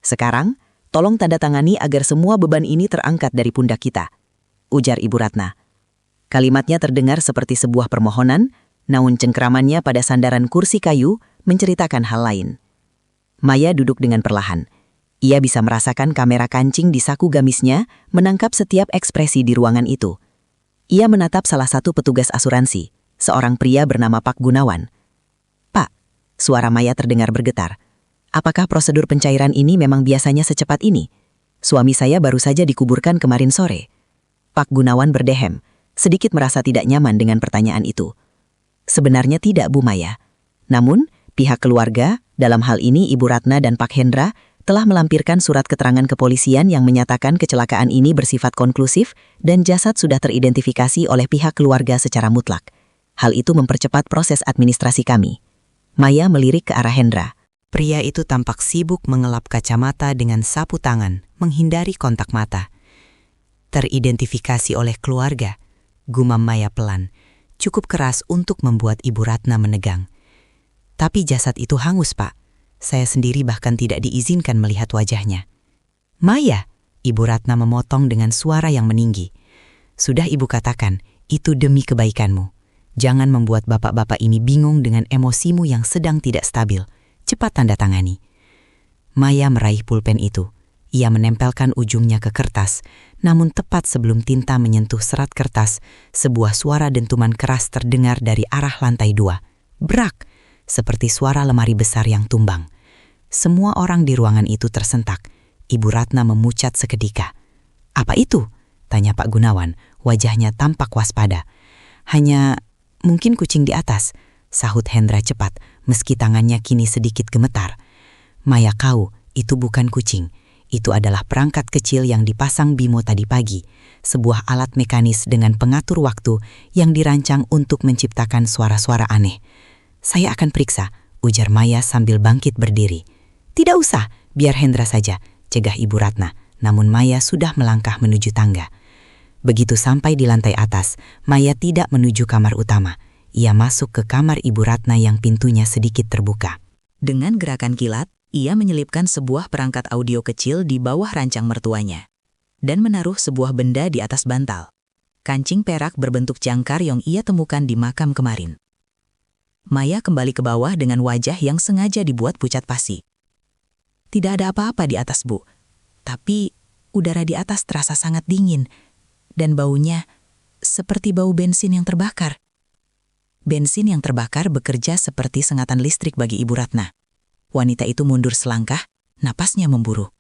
Sekarang, tolong tanda tangani agar semua beban ini terangkat dari pundak kita, ujar Ibu Ratna. Kalimatnya terdengar seperti sebuah permohonan, namun cengkeramannya pada sandaran kursi kayu menceritakan hal lain. Maya duduk dengan perlahan. Ia bisa merasakan kamera kancing di saku gamisnya menangkap setiap ekspresi di ruangan itu. Ia menatap salah satu petugas asuransi, seorang pria bernama Pak Gunawan. Pak, suara Maya terdengar bergetar. Apakah prosedur pencairan ini memang biasanya secepat ini? Suami saya baru saja dikuburkan kemarin sore. Pak Gunawan berdehem, sedikit merasa tidak nyaman dengan pertanyaan itu. Sebenarnya tidak, Bu Maya. Namun, pihak keluarga, dalam hal ini Ibu Ratna dan Pak Hendra, telah melampirkan surat keterangan kepolisian yang menyatakan kecelakaan ini bersifat konklusif dan jasad sudah teridentifikasi oleh pihak keluarga secara mutlak. Hal itu mempercepat proses administrasi kami. Maya melirik ke arah Hendra.
Pria itu tampak sibuk mengelap kacamata dengan sapu tangan, menghindari kontak mata. Teridentifikasi oleh keluarga, gumam Maya pelan, cukup keras untuk membuat Ibu Ratna menegang. Tapi jasad itu hangus, Pak. Saya sendiri bahkan tidak diizinkan melihat wajahnya. Maya, Ibu Ratna memotong dengan suara yang meninggi. Sudah Ibu katakan, itu demi kebaikanmu. Jangan membuat bapak-bapak ini bingung dengan emosimu yang sedang tidak stabil. Cepat tanda tangani. Maya meraih pulpen itu. Ia menempelkan ujungnya ke kertas, namun tepat sebelum tinta menyentuh serat kertas, sebuah suara dentuman keras terdengar dari arah lantai 2. Brak! Seperti suara lemari besar yang tumbang. Semua orang di ruangan itu tersentak. Ibu Ratna memucat seketika. Apa itu? Tanya Pak Gunawan, wajahnya tampak waspada. Hanya mungkin kucing di atas, sahut Hendra cepat, meski tangannya kini sedikit gemetar. Maya kau, itu bukan kucing. Itu adalah perangkat kecil yang dipasang Bimo tadi pagi. Sebuah alat mekanis dengan pengatur waktu yang dirancang untuk menciptakan suara-suara aneh. Saya akan periksa, ujar Maya sambil bangkit berdiri. Tidak usah, biar Hendra saja, cegah Ibu Ratna. Namun Maya sudah melangkah menuju tangga. Begitu sampai di lantai atas, Maya tidak menuju kamar utama. Ia masuk ke kamar Ibu Ratna yang pintunya sedikit terbuka.
Dengan gerakan kilat, ia menyelipkan sebuah perangkat audio kecil di bawah rancang mertuanya dan menaruh sebuah benda di atas bantal. Kancing perak berbentuk jangkar yang ia temukan di makam kemarin. Maya kembali ke bawah dengan wajah yang sengaja dibuat pucat pasi. Tidak ada apa-apa di atas, Bu. Tapi udara di atas terasa sangat dingin, dan baunya seperti bau bensin yang terbakar. Bensin yang terbakar bekerja seperti sengatan listrik bagi Ibu Ratna. Wanita itu mundur selangkah, napasnya memburu.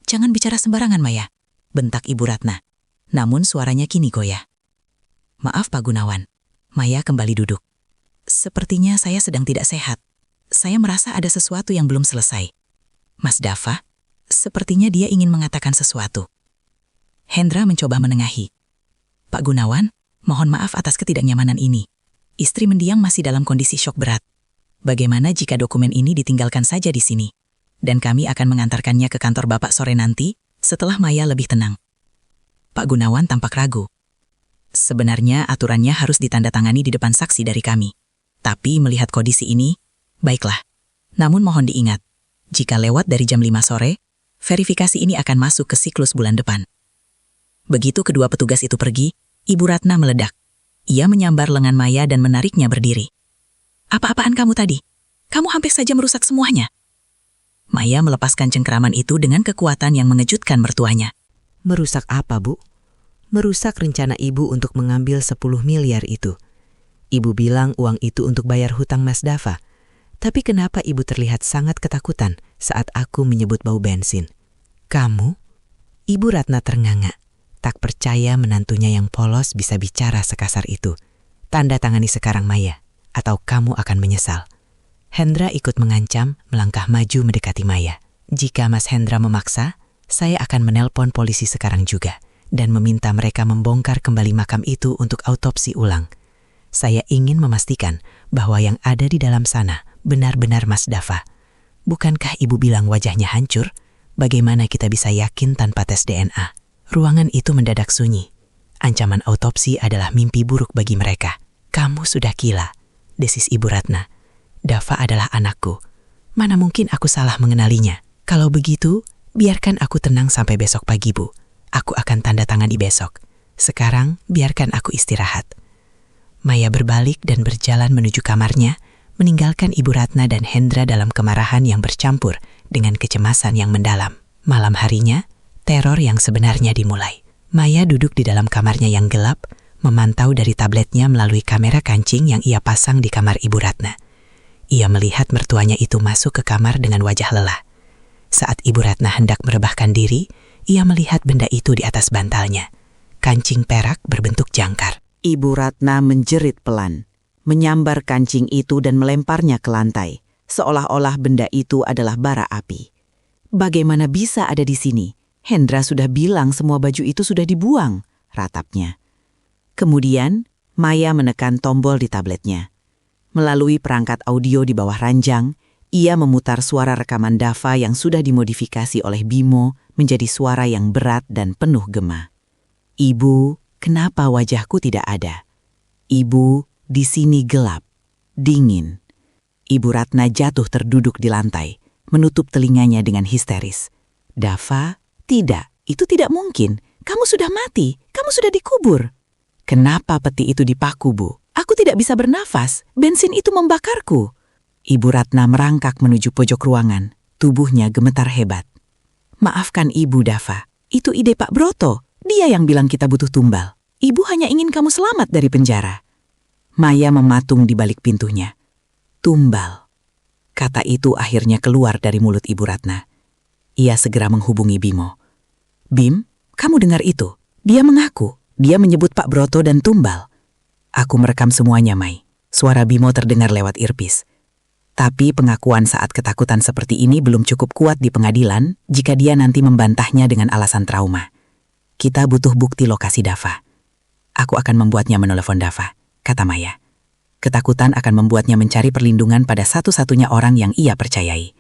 "Jangan bicara sembarangan, Maya," bentak Ibu Ratna. Namun suaranya kini goyah. "Maaf Pak Gunawan." Maya kembali duduk. "Sepertinya saya sedang tidak sehat. Saya merasa ada sesuatu yang belum selesai." "Mas Dava?" Sepertinya dia ingin mengatakan sesuatu. Hendra mencoba menengahi. "Pak Gunawan, mohon maaf atas ketidaknyamanan ini. Istri mendiang masih dalam kondisi syok berat. Bagaimana jika dokumen ini ditinggalkan saja di sini? Dan kami akan mengantarkannya ke kantor Bapak sore nanti, setelah Maya lebih tenang." Pak Gunawan tampak ragu. "Sebenarnya aturannya harus ditandatangani di depan saksi dari kami. Tapi melihat kondisi ini, baiklah. Namun mohon diingat, jika lewat dari jam 5 sore, verifikasi ini akan masuk ke siklus bulan depan." Begitu kedua petugas itu pergi, Ibu Ratna meledak. Ia menyambar lengan Maya dan menariknya berdiri. "Apa-apaan kamu tadi? Kamu hampir saja merusak semuanya." Maya melepaskan cengkeraman itu dengan kekuatan yang mengejutkan mertuanya.
Merusak apa, Bu? Merusak rencana Ibu untuk mengambil 10 miliar itu. Ibu bilang uang itu untuk bayar hutang Mas Dava. Tapi kenapa Ibu terlihat sangat ketakutan saat aku menyebut bau bensin? Kamu? Ibu Ratna ternganga. Tak percaya menantunya yang polos bisa bicara sekasar itu. "Tanda tangani sekarang, Maya, atau kamu akan menyesal." Hendra ikut mengancam, melangkah maju mendekati Maya. "Jika Mas Hendra memaksa, saya akan menelpon polisi sekarang juga dan meminta mereka membongkar kembali makam itu untuk autopsi ulang. Saya ingin memastikan bahwa yang ada di dalam sana benar-benar Mas Dava. Bukankah Ibu bilang wajahnya hancur? Bagaimana kita bisa yakin tanpa tes DNA?" Ruangan itu mendadak sunyi. Ancaman autopsi adalah mimpi buruk bagi mereka. "Kamu sudah gila," desis Ibu Ratna. "Dava adalah anakku. Mana mungkin aku salah mengenalinya? Kalau begitu, biarkan aku tenang sampai besok pagi, Bu. Aku akan tanda tangani besok. Sekarang, biarkan aku istirahat." Maya berbalik dan berjalan menuju kamarnya, meninggalkan Ibu Ratna dan Hendra dalam kemarahan yang bercampur dengan kecemasan yang mendalam. Malam harinya, teror yang sebenarnya dimulai. Maya duduk di dalam kamarnya yang gelap, memantau dari tabletnya melalui kamera kancing yang ia pasang di kamar Ibu Ratna. Ia melihat mertuanya itu masuk ke kamar dengan wajah lelah. Saat Ibu Ratna hendak merebahkan diri, ia melihat benda itu di atas bantalnya. Kancing perak berbentuk jangkar.
Ibu Ratna menjerit pelan, menyambar kancing itu dan melemparnya ke lantai, seolah-olah benda itu adalah bara api. "Bagaimana bisa ada di sini? Hendra sudah bilang semua baju itu sudah dibuang," ratapnya. Kemudian, Maya menekan tombol di tabletnya. Melalui perangkat audio di bawah ranjang, ia memutar suara rekaman Dava yang sudah dimodifikasi oleh Bimo menjadi suara yang berat dan penuh gema. "Ibu, kenapa wajahku tidak ada? Ibu, di sini gelap, dingin." Ibu Ratna jatuh terduduk di lantai, menutup telinganya dengan histeris. "Dava, tidak, itu tidak mungkin. Kamu sudah mati, kamu sudah dikubur." "Kenapa peti itu dipaku, Bu? Aku tidak bisa bernafas, bensin itu membakarku." Ibu Ratna merangkak menuju pojok ruangan, tubuhnya gemetar hebat. "Maafkan Ibu, Dava, itu ide Pak Broto. Dia yang bilang kita butuh tumbal. Ibu hanya ingin kamu selamat dari penjara." Maya mematung di balik pintunya. "Tumbal." Kata itu akhirnya keluar dari mulut Ibu Ratna. Ia segera menghubungi Bimo. "Bim, kamu dengar itu? Dia mengaku, dia menyebut Pak Broto dan tumbal." "Aku merekam semuanya, Mai." Suara Bimo terdengar lewat earpiece. "Tapi pengakuan saat ketakutan seperti ini belum cukup kuat di pengadilan jika dia nanti membantahnya dengan alasan trauma. Kita butuh bukti lokasi Dava." "Aku akan membuatnya menelepon Dava," kata Maya. Ketakutan akan membuatnya mencari perlindungan pada satu-satunya orang yang ia percayai.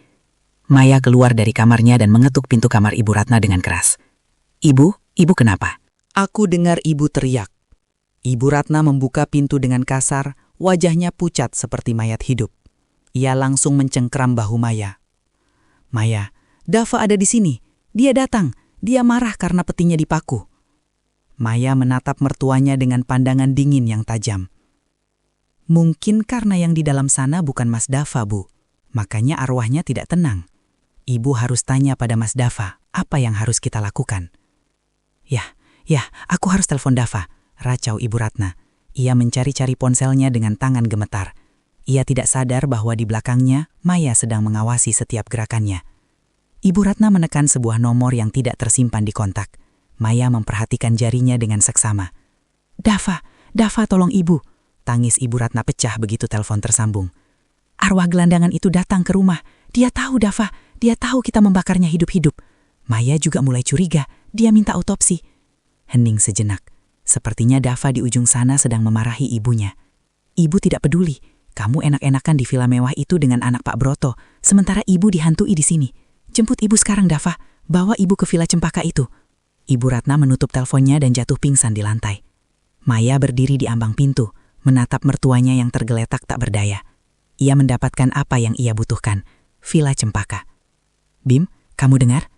Maya keluar dari kamarnya dan mengetuk pintu kamar Ibu Ratna dengan keras. Ibu kenapa?"
Aku dengar ibu teriak. Ibu Ratna membuka pintu dengan kasar, wajahnya pucat seperti mayat hidup. Ia langsung mencengkeram bahu Maya. "Maya, Dava ada di sini. Dia datang. Dia marah karena petinya dipaku." Maya menatap mertuanya dengan pandangan dingin yang tajam. "Mungkin karena yang di dalam sana bukan Mas Dava, Bu. Makanya arwahnya tidak tenang. Ibu harus tanya pada Mas Dava."
Apa yang harus kita lakukan? Ya, aku harus telepon Dava, racau Ibu Ratna. Ia mencari-cari ponselnya dengan tangan gemetar. Ia tidak sadar bahwa di belakangnya Maya sedang mengawasi setiap gerakannya. Ibu Ratna menekan sebuah nomor yang tidak tersimpan di kontak. Maya memperhatikan jarinya dengan seksama. Dava, tolong Ibu. Tangis Ibu Ratna pecah begitu telepon tersambung. Arwah gelandangan itu datang ke rumah. Dia tahu, Dava. Dia tahu kita membakarnya hidup-hidup. Maya juga mulai curiga. Dia minta autopsi. Hening sejenak. Sepertinya Dava di ujung sana sedang memarahi ibunya. Ibu tidak peduli. Kamu enak-enakan di villa mewah itu dengan anak Pak Broto, sementara Ibu dihantui di sini. Jemput Ibu sekarang, Dava. Bawa Ibu ke villa Cempaka itu. Ibu Ratna menutup teleponnya dan jatuh pingsan di lantai. Maya berdiri di ambang pintu, menatap mertuanya yang tergeletak tak berdaya. Ia mendapatkan apa yang ia butuhkan, villa Cempaka. Bim, kamu dengar?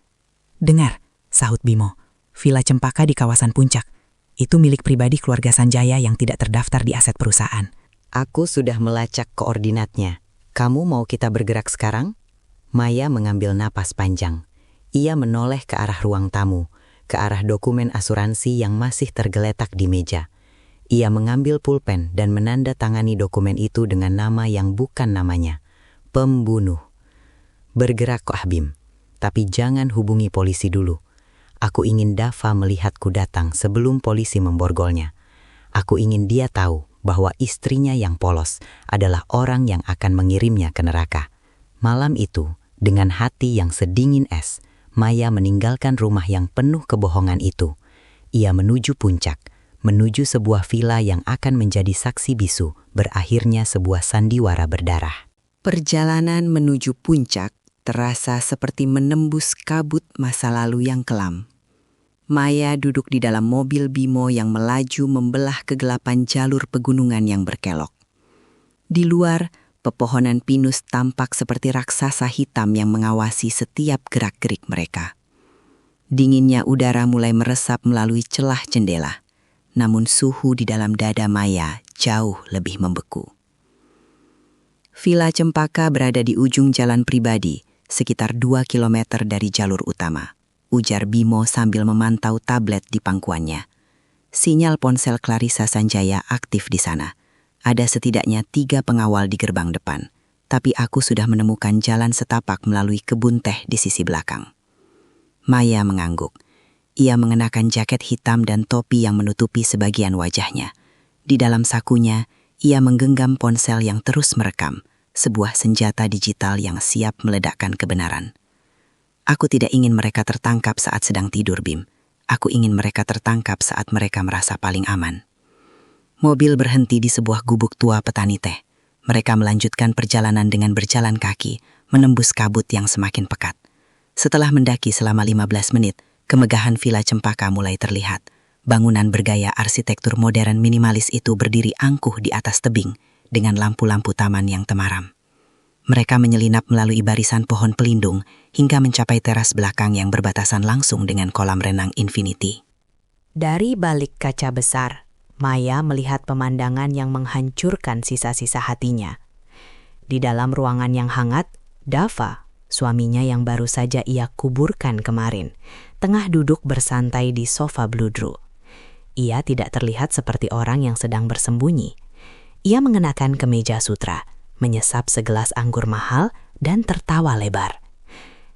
Dengar, sahut Bimo. Villa Cempaka di kawasan Puncak. Itu milik pribadi keluarga Sanjaya yang tidak terdaftar di aset perusahaan.
Aku sudah melacak koordinatnya. Kamu mau kita bergerak sekarang? Maya mengambil napas panjang. Ia menoleh ke arah ruang tamu, ke arah dokumen asuransi yang masih tergeletak di meja. Ia mengambil pulpen dan menandatangani dokumen itu dengan nama yang bukan namanya. Pembunuh. Bergerak kok Bim, tapi jangan hubungi polisi dulu. Aku ingin Dava melihatku datang sebelum polisi memborgolnya. Aku ingin dia tahu bahwa istrinya yang polos adalah orang yang akan mengirimnya ke neraka. Malam itu, dengan hati yang sedingin es, Maya meninggalkan rumah yang penuh kebohongan itu. Ia menuju puncak, menuju sebuah villa yang akan menjadi saksi bisu berakhirnya sebuah sandiwara berdarah. Perjalanan menuju puncak terasa seperti menembus kabut masa lalu yang kelam. Maya duduk di dalam mobil Bimo yang melaju membelah kegelapan jalur pegunungan yang berkelok. Di luar, pepohonan pinus tampak seperti raksasa hitam yang mengawasi setiap gerak-gerik mereka. Dinginnya udara mulai meresap melalui celah jendela, namun suhu di dalam dada Maya jauh lebih membeku. Villa Cempaka berada di ujung jalan pribadi, sekitar 2 kilometer dari jalur utama, ujar Bimo sambil memantau tablet di pangkuannya. Sinyal ponsel Clarissa Sanjaya aktif di sana. Ada setidaknya 3 pengawal di gerbang depan, tapi aku sudah menemukan jalan setapak melalui kebun teh di sisi belakang. Maya mengangguk. Ia mengenakan jaket hitam dan topi yang menutupi sebagian wajahnya. Di dalam sakunya, ia menggenggam ponsel yang terus merekam, sebuah senjata digital yang siap meledakkan kebenaran. Aku tidak ingin mereka tertangkap saat sedang tidur, Bim. Aku ingin mereka tertangkap saat mereka merasa paling aman. Mobil berhenti di sebuah gubuk tua petani teh. Mereka melanjutkan perjalanan dengan berjalan kaki, menembus kabut yang semakin pekat. Setelah mendaki selama 15 menit, kemegahan Villa Cempaka mulai terlihat. Bangunan bergaya arsitektur modern minimalis itu berdiri angkuh di atas tebing, dengan lampu-lampu taman yang temaram. Mereka menyelinap melalui barisan pohon pelindung, hingga mencapai teras belakang yang berbatasan langsung dengan kolam renang Infinity.
Dari balik kaca besar, Maya melihat pemandangan yang menghancurkan sisa-sisa hatinya. Di dalam ruangan yang hangat, Dava, suaminya yang baru saja ia kuburkan kemarin, tengah duduk bersantai di sofa bludru. Ia tidak terlihat seperti orang yang sedang bersembunyi. Ia mengenakan kemeja sutra, menyesap segelas anggur mahal, dan tertawa lebar.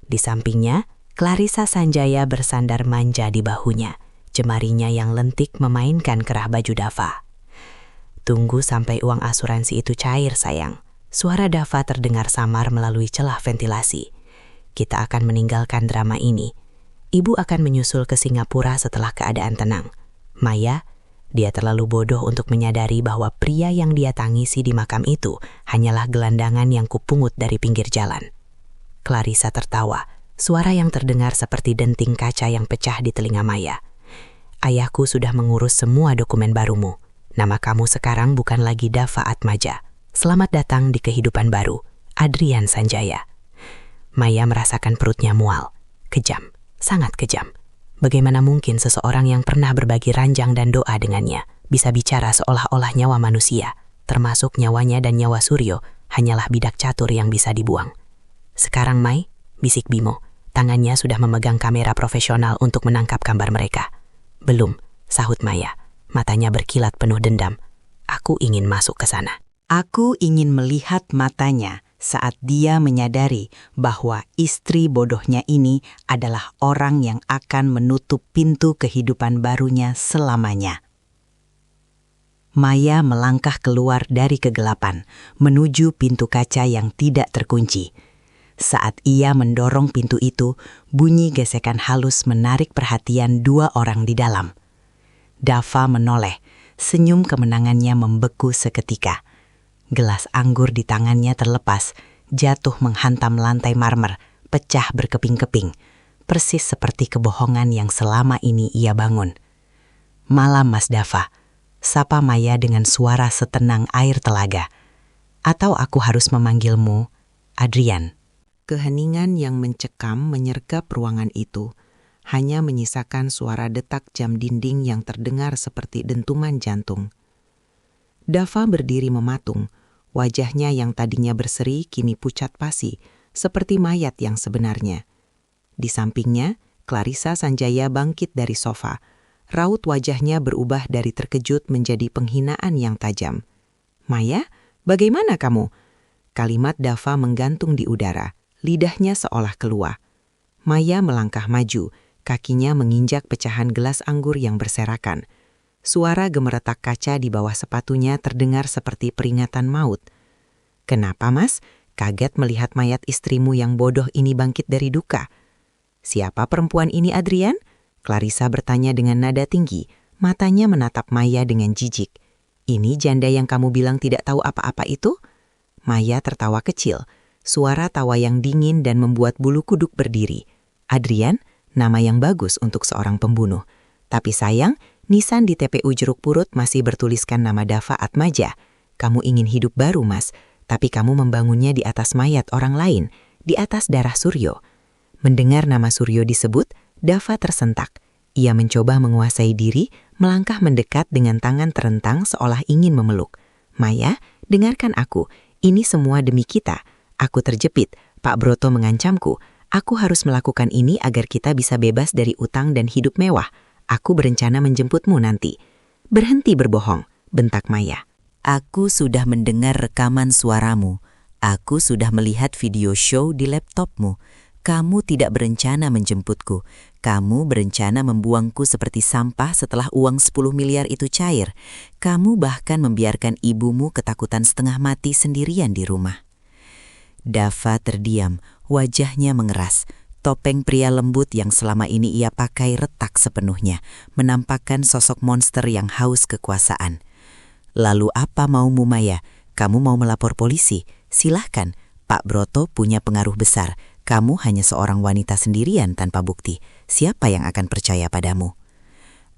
Di sampingnya, Clarissa Sanjaya bersandar manja di bahunya. Jemarinya yang lentik memainkan kerah baju Dava. Tunggu sampai uang asuransi itu cair, sayang. Suara Dava terdengar samar melalui celah ventilasi. Kita akan meninggalkan drama ini. Ibu akan menyusul ke Singapura setelah keadaan tenang. Maya, dia terlalu bodoh untuk menyadari bahwa pria yang dia tangisi di makam itu hanyalah gelandangan yang kupungut dari pinggir jalan. Clarissa tertawa, suara yang terdengar seperti denting kaca yang pecah di telinga Maya. Ayahku sudah mengurus semua dokumen barumu. Nama kamu sekarang bukan lagi Dava Atmaja. Selamat datang di kehidupan baru, Adrian Sanjaya. Maya merasakan perutnya mual. Kejam, sangat kejam. Bagaimana mungkin seseorang yang pernah berbagi ranjang dan doa dengannya bisa bicara seolah-olah nyawa manusia, termasuk nyawanya dan nyawa Suryo, hanyalah bidak catur yang bisa dibuang. Sekarang, Mai, bisik Bimo,
Tangannya sudah memegang kamera profesional untuk menangkap gambar mereka. Belum, sahut Maya. Matanya berkilat penuh dendam. Aku ingin masuk ke sana.
Aku ingin melihat matanya saat dia menyadari bahwa istri bodohnya ini adalah orang yang akan menutup pintu kehidupan barunya selamanya. Maya melangkah keluar dari kegelapan, menuju pintu kaca yang tidak terkunci. Saat ia mendorong pintu itu, bunyi gesekan halus menarik perhatian dua orang di dalam. Dava menoleh, senyum kemenangannya membeku seketika. Gelas anggur di tangannya terlepas, jatuh menghantam lantai marmer, pecah berkeping-keping, persis seperti kebohongan yang selama ini ia bangun. "Malam, Mas Dava," sapa Maya dengan suara setenang air telaga. "Atau aku harus memanggilmu Adrian?"
Keheningan yang mencekam menyergap ruangan itu, hanya menyisakan suara detak jam dinding yang terdengar seperti dentuman jantung. Dava berdiri mematung, wajahnya yang tadinya berseri kini pucat pasi, seperti mayat yang sebenarnya. Di sampingnya, Clarissa Sanjaya bangkit dari sofa. Raut wajahnya berubah dari terkejut menjadi penghinaan yang tajam. "Maya, bagaimana kamu?" Kalimat Dava menggantung di udara, lidahnya seolah keluar. Maya melangkah maju, kakinya menginjak pecahan gelas anggur yang berserakan. Suara gemeretak kaca di bawah sepatunya terdengar seperti peringatan maut. "Kenapa, Mas? Kaget melihat mayat istrimu yang bodoh ini bangkit dari duka." "Siapa perempuan ini, Adrian?" Clarissa bertanya dengan nada tinggi, matanya menatap Maya dengan jijik. "Ini janda yang kamu bilang tidak tahu apa-apa itu?" Maya tertawa kecil, suara tawa yang dingin dan membuat bulu kuduk berdiri. "Adrian, nama yang bagus untuk seorang pembunuh. Tapi sayang, nisan di TPU Jeruk Purut masih bertuliskan nama Dava Atmaja. Kamu ingin hidup baru, Mas, tapi kamu membangunnya di atas mayat orang lain, di atas darah Suryo." Mendengar nama Suryo disebut, Dava tersentak. Ia mencoba menguasai diri, melangkah mendekat dengan tangan terentang seolah ingin memeluk. "Maya, dengarkan aku. Ini semua demi kita. Aku terjepit. Pak Broto mengancamku. Aku harus melakukan ini agar kita bisa bebas dari utang dan hidup mewah. Aku berencana menjemputmu nanti." "Berhenti berbohong," bentak Maya.
"Aku sudah mendengar rekaman suaramu. Aku sudah melihat video show di laptopmu. Kamu tidak berencana menjemputku. Kamu berencana membuangku seperti sampah setelah uang 10 miliar itu cair. Kamu bahkan membiarkan ibumu ketakutan setengah mati sendirian di rumah." Dava terdiam, wajahnya mengeras. Topeng pria lembut yang selama ini ia pakai retak sepenuhnya, menampakkan sosok monster yang haus kekuasaan. "Lalu apa maumu, Maya? Kamu mau melapor polisi? Silahkan. Pak Broto punya pengaruh besar. Kamu hanya seorang wanita sendirian tanpa bukti. Siapa yang akan percaya padamu?"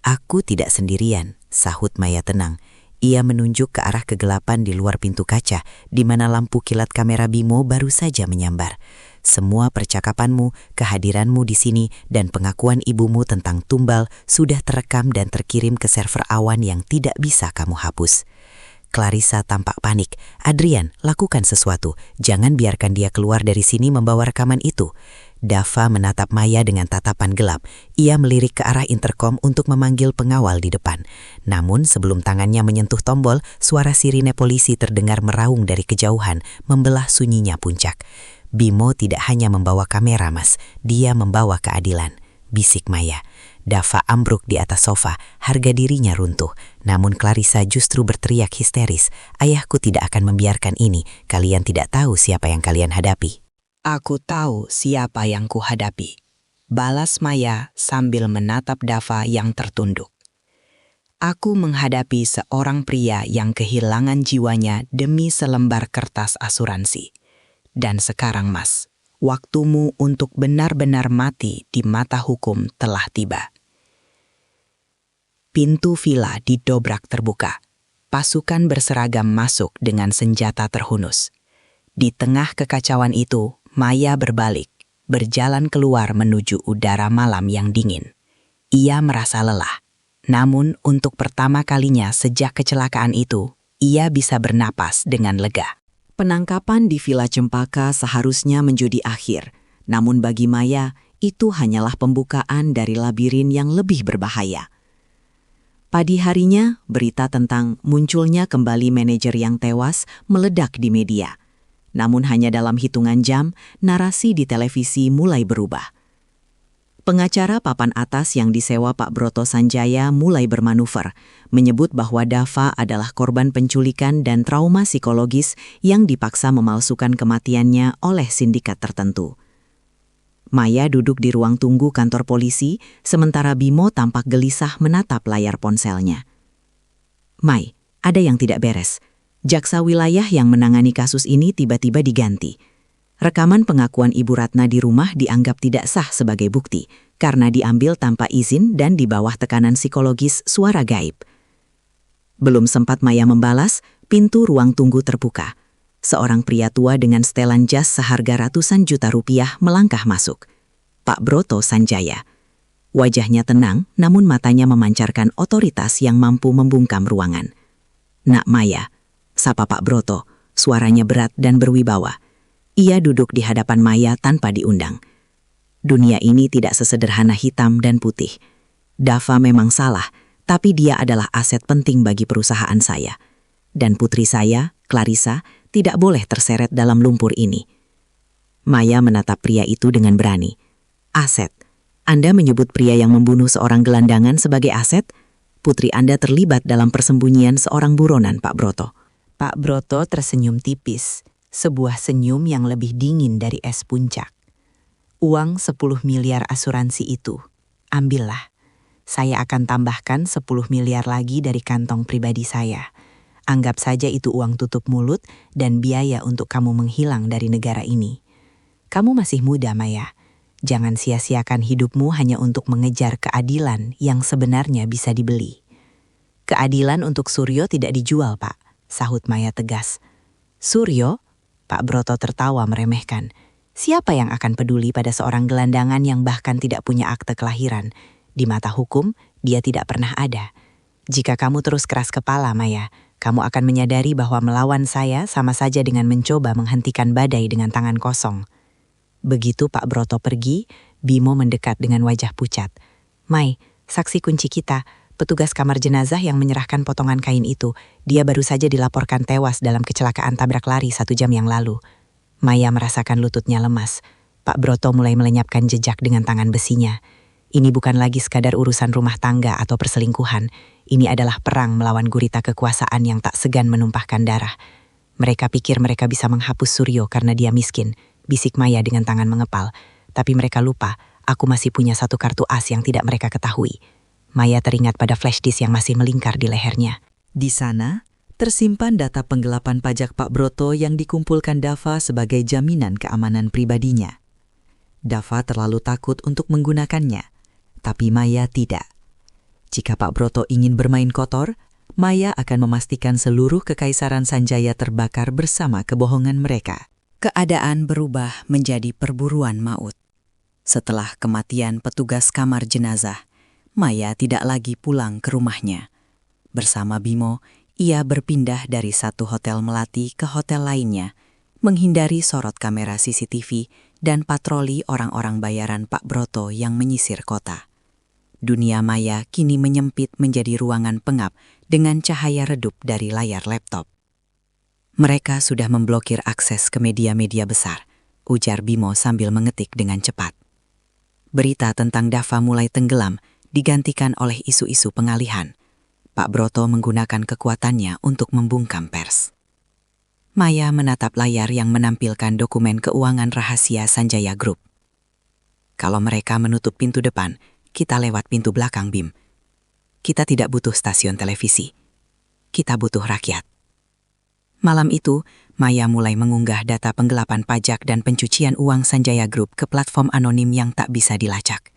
"Aku tidak sendirian," sahut Maya tenang. Ia menunjuk ke arah kegelapan di luar pintu kaca, di mana lampu kilat kamera Bimo baru saja menyambar. "Semua percakapanmu, kehadiranmu di sini, dan pengakuan ibumu tentang Tumbal sudah terekam dan terkirim ke server awan yang tidak bisa kamu hapus." Clarissa tampak panik. "Adrian, lakukan sesuatu. Jangan biarkan dia keluar dari sini membawa rekaman itu." Dava menatap Maya dengan tatapan gelap. Ia melirik ke arah interkom untuk memanggil pengawal di depan. Namun sebelum tangannya menyentuh tombol, suara sirine polisi terdengar meraung dari kejauhan, membelah sunyinya puncak. "Bimo tidak hanya membawa kamera, Mas. Dia membawa keadilan," bisik Maya. Dava ambruk di atas sofa, harga dirinya runtuh. Namun Clarissa justru berteriak histeris, "Ayahku tidak akan membiarkan ini. Kalian tidak tahu siapa yang kalian hadapi."
"Aku tahu siapa yang kuhadapi," balas Maya sambil menatap Dava yang tertunduk. "Aku menghadapi seorang pria yang kehilangan jiwanya demi selembar kertas asuransi. Dan sekarang, Mas, waktumu untuk benar-benar mati di mata hukum telah tiba." Pintu villa didobrak terbuka. Pasukan berseragam masuk dengan senjata terhunus. Di tengah kekacauan itu, Maya berbalik, berjalan keluar menuju udara malam yang dingin. Ia merasa lelah. Namun untuk pertama kalinya sejak kecelakaan itu, ia bisa bernapas dengan lega.
Penangkapan di Villa Cempaka seharusnya menjadi akhir. Namun bagi Maya,
itu hanyalah pembukaan dari labirin yang lebih berbahaya. Pagi harinya, berita tentang munculnya kembali manajer yang tewas meledak di media. Namun hanya dalam hitungan jam, narasi di televisi mulai berubah. Pengacara papan atas yang disewa Pak Broto Sanjaya mulai bermanuver, menyebut bahwa Dava adalah korban penculikan dan trauma psikologis yang dipaksa memalsukan kematiannya oleh sindikat tertentu. Maya duduk di ruang tunggu kantor polisi, sementara Bimo tampak gelisah menatap layar ponselnya. "Mai, ada yang tidak beres. Jaksa wilayah yang menangani kasus ini tiba-tiba diganti. Rekaman pengakuan Ibu Ratna di rumah dianggap tidak sah sebagai bukti, karena diambil tanpa izin dan di bawah tekanan psikologis suara gaib." Belum sempat Maya membalas, pintu ruang tunggu terbuka. Seorang pria tua dengan setelan jas seharga ratusan juta rupiah melangkah masuk. Pak Broto Sanjaya. Wajahnya tenang, namun matanya memancarkan otoritas yang mampu membungkam ruangan. "Nak Maya," sapa Pak Broto, suaranya berat dan berwibawa. Ia duduk di hadapan Maya tanpa diundang. Dunia ini tidak sesederhana hitam dan putih. Dava memang salah, tapi dia adalah aset penting bagi perusahaan saya. Dan putri saya, Clarissa, tidak boleh terseret dalam lumpur ini. Maya menatap pria itu dengan berani. "Aset? Anda menyebut pria yang membunuh seorang gelandangan sebagai aset? Putri Anda terlibat dalam persembunyian seorang buronan, Pak Broto."
Pak Broto tersenyum tipis, sebuah senyum yang lebih dingin dari es puncak. "Uang 10 miliar asuransi itu, ambillah. Saya akan tambahkan 10 miliar lagi dari kantong pribadi saya. Anggap saja itu uang tutup mulut dan biaya untuk kamu menghilang dari negara ini. Kamu masih muda, Maya. Jangan sia-siakan hidupmu hanya untuk mengejar keadilan yang sebenarnya bisa dibeli." "Keadilan untuk Suryo tidak dijual, Pak," sahut Maya tegas. "Suryo?" Pak Broto tertawa meremehkan. "Siapa yang akan peduli pada seorang gelandangan yang bahkan tidak punya akte kelahiran? Di mata hukum, dia tidak pernah ada. Jika kamu terus keras kepala, Maya, kamu akan menyadari bahwa melawan saya sama saja dengan mencoba menghentikan badai dengan tangan kosong." Begitu Pak Broto pergi, Bimo mendekat dengan wajah pucat. "Mai, saksi kunci kita, petugas kamar jenazah yang menyerahkan potongan kain itu, dia baru saja dilaporkan tewas dalam kecelakaan tabrak lari 1 jam yang lalu." Maya merasakan lututnya lemas. Pak Broto mulai melenyapkan jejak dengan tangan besinya. Ini bukan lagi sekadar urusan rumah tangga atau perselingkuhan. Ini adalah perang melawan gurita kekuasaan yang tak segan menumpahkan darah. "Mereka pikir mereka bisa menghapus Suryo karena dia miskin," bisik Maya dengan tangan mengepal. "Tapi mereka lupa, aku masih punya satu kartu as yang tidak mereka ketahui." Maya teringat pada flash disk yang masih melingkar di lehernya.
Di sana, tersimpan data penggelapan pajak Pak Broto yang dikumpulkan Dava sebagai jaminan keamanan pribadinya. Dava terlalu takut untuk menggunakannya, tapi Maya tidak. Jika Pak Broto ingin bermain kotor, Maya akan memastikan seluruh kekaisaran Sanjaya terbakar bersama kebohongan mereka.
Keadaan berubah menjadi perburuan maut. Setelah kematian petugas kamar jenazah, Maya tidak lagi pulang ke rumahnya. Bersama Bimo, ia berpindah dari satu hotel melati ke hotel lainnya, menghindari sorot kamera CCTV dan patroli orang-orang bayaran Pak Broto yang menyisir kota. Dunia Maya kini menyempit menjadi ruangan pengap dengan cahaya redup dari layar laptop. "Mereka sudah memblokir akses ke media-media besar," ujar Bimo sambil mengetik dengan cepat. Berita tentang Dava mulai tenggelam, digantikan oleh isu-isu pengalihan. Pak Broto menggunakan kekuatannya untuk membungkam pers. Maya menatap layar yang menampilkan dokumen keuangan rahasia Sanjaya Group. "Kalau mereka menutup pintu depan, kita lewat pintu belakang, Bim. Kita tidak butuh stasiun televisi. Kita butuh rakyat." Malam itu, Maya mulai mengunggah data penggelapan pajak dan pencucian uang Sanjaya Group ke platform anonim yang tak bisa dilacak.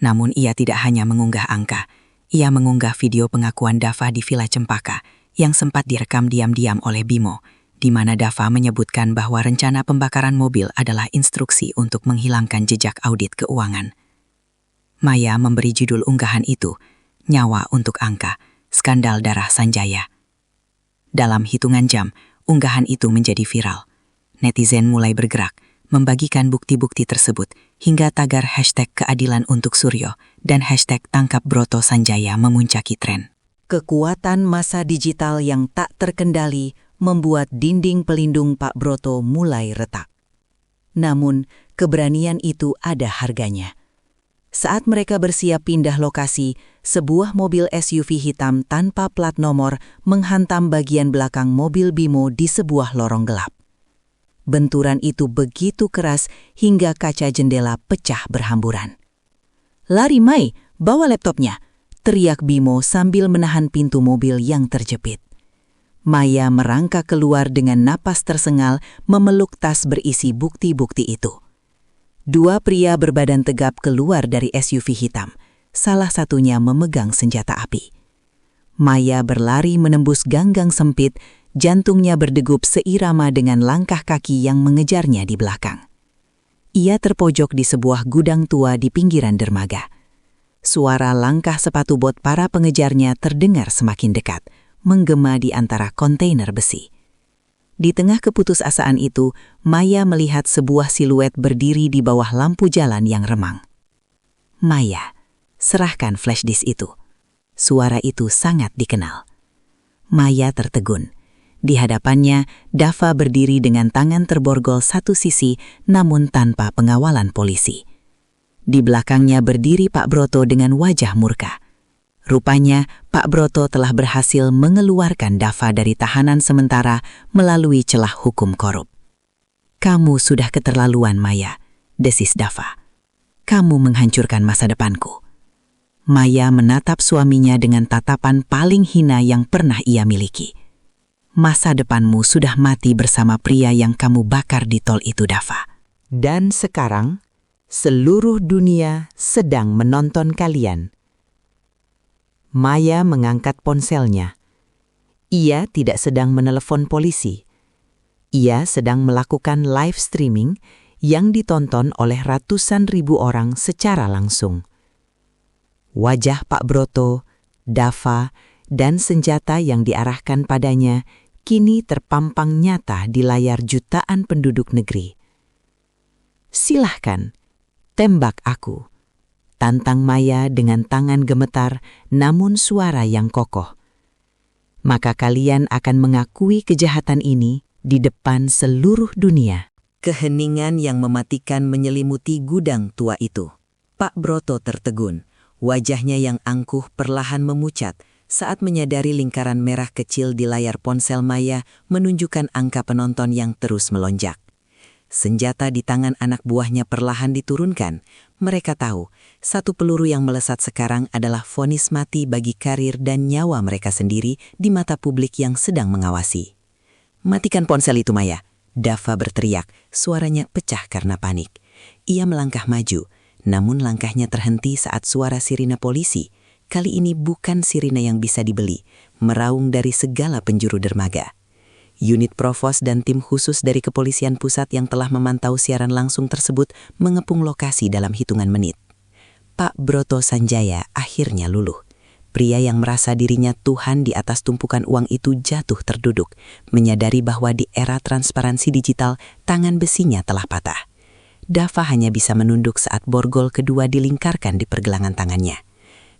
Namun ia tidak hanya mengunggah angka, ia mengunggah video pengakuan Dava di Villa Cempaka yang sempat direkam diam-diam oleh Bimo, di mana Dava menyebutkan bahwa rencana pembakaran mobil adalah instruksi untuk menghilangkan jejak audit keuangan. Maya memberi judul unggahan itu, "Nyawa untuk Angka, Skandal Darah Sanjaya." Dalam hitungan jam, unggahan itu menjadi viral. Netizen mulai bergerak, membagikan bukti-bukti tersebut
hingga tagar #keadilan untuk Suryo dan #tangkap Broto Sanjaya memuncaki tren.
Kekuatan masa digital yang tak terkendali membuat dinding pelindung Pak Broto mulai retak. Namun, keberanian itu ada harganya. Saat mereka bersiap pindah lokasi, sebuah mobil SUV hitam tanpa plat nomor menghantam bagian belakang mobil Bimo di sebuah lorong gelap. Benturan itu begitu keras hingga kaca jendela pecah berhamburan. "Lari, Mai, bawa laptopnya!" teriak Bimo sambil menahan pintu mobil yang terjepit. Maya merangkak keluar dengan napas tersengal memeluk tas berisi bukti-bukti itu. Dua pria berbadan tegap keluar dari SUV hitam, salah satunya memegang senjata api. Maya berlari menembus gang-gang sempit, jantungnya berdegup seirama dengan langkah kaki yang mengejarnya di belakang. Ia terpojok di sebuah gudang tua di pinggiran dermaga. Suara langkah sepatu bot para pengejarnya terdengar semakin dekat, menggema di antara kontainer besi. Di tengah keputusasaan itu, Maya melihat sebuah siluet berdiri di bawah lampu jalan yang remang. "Maya, serahkan flash disk itu." Suara itu sangat dikenal. Maya tertegun. Di hadapannya, Dava berdiri dengan tangan terborgol satu sisi namun tanpa pengawalan polisi. Di belakangnya berdiri Pak Broto dengan wajah murka. Rupanya, Pak Broto telah berhasil mengeluarkan Dava dari tahanan sementara melalui celah hukum korup. "Kamu sudah keterlaluan, Maya," desis Dava. "Kamu menghancurkan masa depanku." Maya menatap suaminya dengan tatapan paling hina yang pernah ia miliki. "Masa depanmu sudah mati bersama pria yang kamu bakar di tol itu, Dava."
Dan sekarang, seluruh dunia sedang menonton kalian. Maya mengangkat ponselnya. Ia tidak sedang menelepon polisi. Ia sedang melakukan live streaming yang ditonton oleh ratusan ribu orang secara langsung. Wajah Pak Broto, Dava, dan senjata yang diarahkan padanya kini terpampang nyata di layar jutaan penduduk negeri. "Silahkan, tembak aku," tantang Maya dengan tangan gemetar namun suara yang kokoh. "Maka kalian akan mengakui kejahatan ini di depan seluruh dunia."
Keheningan yang mematikan menyelimuti gudang tua itu. Pak Broto tertegun. Wajahnya yang angkuh perlahan memucat saat menyadari lingkaran merah kecil di layar ponsel Maya menunjukkan angka penonton yang terus melonjak. Senjata di tangan anak buahnya perlahan diturunkan. Mereka tahu, satu peluru yang melesat sekarang adalah vonis mati bagi karir dan nyawa mereka sendiri di mata publik yang sedang mengawasi. "Matikan ponsel itu, Maya," Dava berteriak, suaranya pecah karena panik. Ia melangkah maju, namun langkahnya terhenti saat suara sirine polisi. Kali ini bukan sirine yang bisa dibeli, meraung dari segala penjuru dermaga. Unit Provos dan tim khusus dari Kepolisian Pusat yang telah memantau siaran langsung tersebut mengepung lokasi dalam hitungan menit. Pak Broto Sanjaya akhirnya luluh. Pria yang merasa dirinya Tuhan di atas tumpukan uang itu jatuh terduduk, menyadari bahwa di era transparansi digital, tangan besinya telah patah. Dava hanya bisa menunduk saat borgol kedua dilingkarkan di pergelangan tangannya.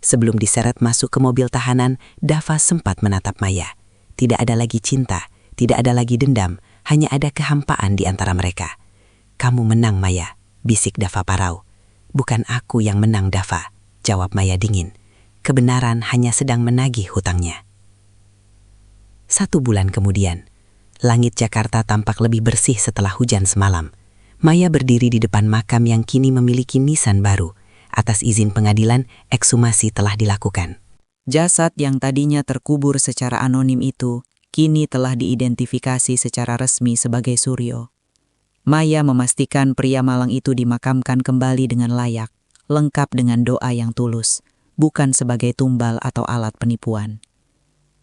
Sebelum diseret masuk ke mobil tahanan, Dava sempat menatap Maya. Tidak ada lagi cinta. Tidak ada lagi dendam, hanya ada kehampaan di antara mereka. "Kamu menang, Maya," bisik Dava parau. "Bukan aku yang menang, Dava," jawab Maya dingin. "Kebenaran hanya sedang menagih hutangnya." 1 bulan kemudian, langit Jakarta tampak lebih bersih setelah hujan semalam. Maya berdiri di depan makam yang kini memiliki nisan baru. Atas izin pengadilan, ekshumasi telah dilakukan.
Jasad yang tadinya terkubur secara anonim itu kini telah diidentifikasi secara resmi sebagai Suryo. Maya memastikan pria malang itu dimakamkan kembali dengan layak, lengkap dengan doa yang tulus, bukan sebagai tumbal atau alat penipuan.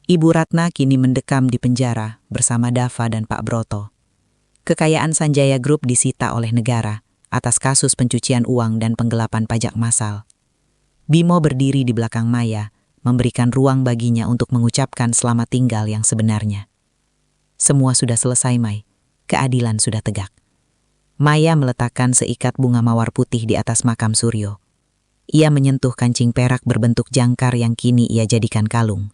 Ibu Ratna kini mendekam di penjara bersama Dava dan Pak Broto. Kekayaan Sanjaya Group disita oleh negara atas kasus pencucian uang dan penggelapan pajak massal. Bimo berdiri di belakang Maya, memberikan ruang baginya untuk mengucapkan selamat tinggal yang sebenarnya. Semua sudah selesai, Mai. Keadilan sudah tegak.
Maya meletakkan seikat bunga mawar putih di atas makam Suryo. Ia menyentuh kancing perak berbentuk jangkar yang kini ia jadikan kalung.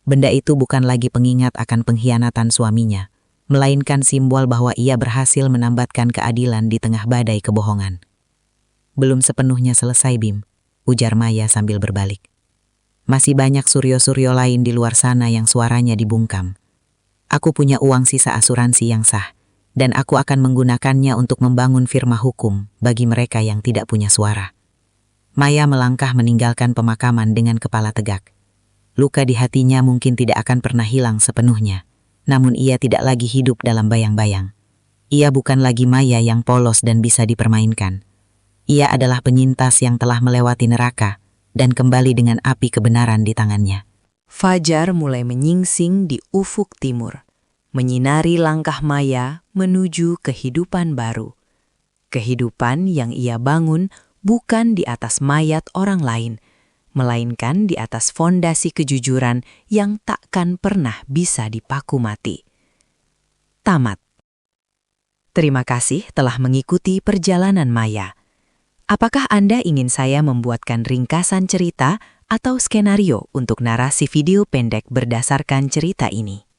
Benda itu bukan lagi pengingat akan pengkhianatan suaminya, melainkan simbol bahwa ia berhasil menambatkan keadilan di tengah badai kebohongan. Belum sepenuhnya selesai, Bim, ujar Maya sambil berbalik. Masih banyak suryo-suryo lain di luar sana yang suaranya dibungkam. Aku punya uang sisa asuransi yang sah, dan aku akan menggunakannya untuk membangun firma hukum bagi mereka yang tidak punya suara. Maya melangkah meninggalkan pemakaman dengan kepala tegak. Luka di hatinya mungkin tidak akan pernah hilang sepenuhnya, namun ia tidak lagi hidup dalam bayang-bayang. Ia bukan lagi Maya yang polos dan bisa dipermainkan. Ia adalah penyintas yang telah melewati neraka dan kembali dengan api kebenaran di tangannya.
Fajar mulai menyingsing di ufuk timur, menyinari langkah Maya menuju kehidupan baru. Kehidupan yang ia bangun bukan di atas mayat orang lain, melainkan di atas fondasi kejujuran yang takkan pernah bisa dipaku mati. Tamat. Terima kasih telah mengikuti perjalanan Maya. Apakah Anda ingin saya membuatkan ringkasan cerita atau skenario untuk narasi video pendek berdasarkan cerita ini?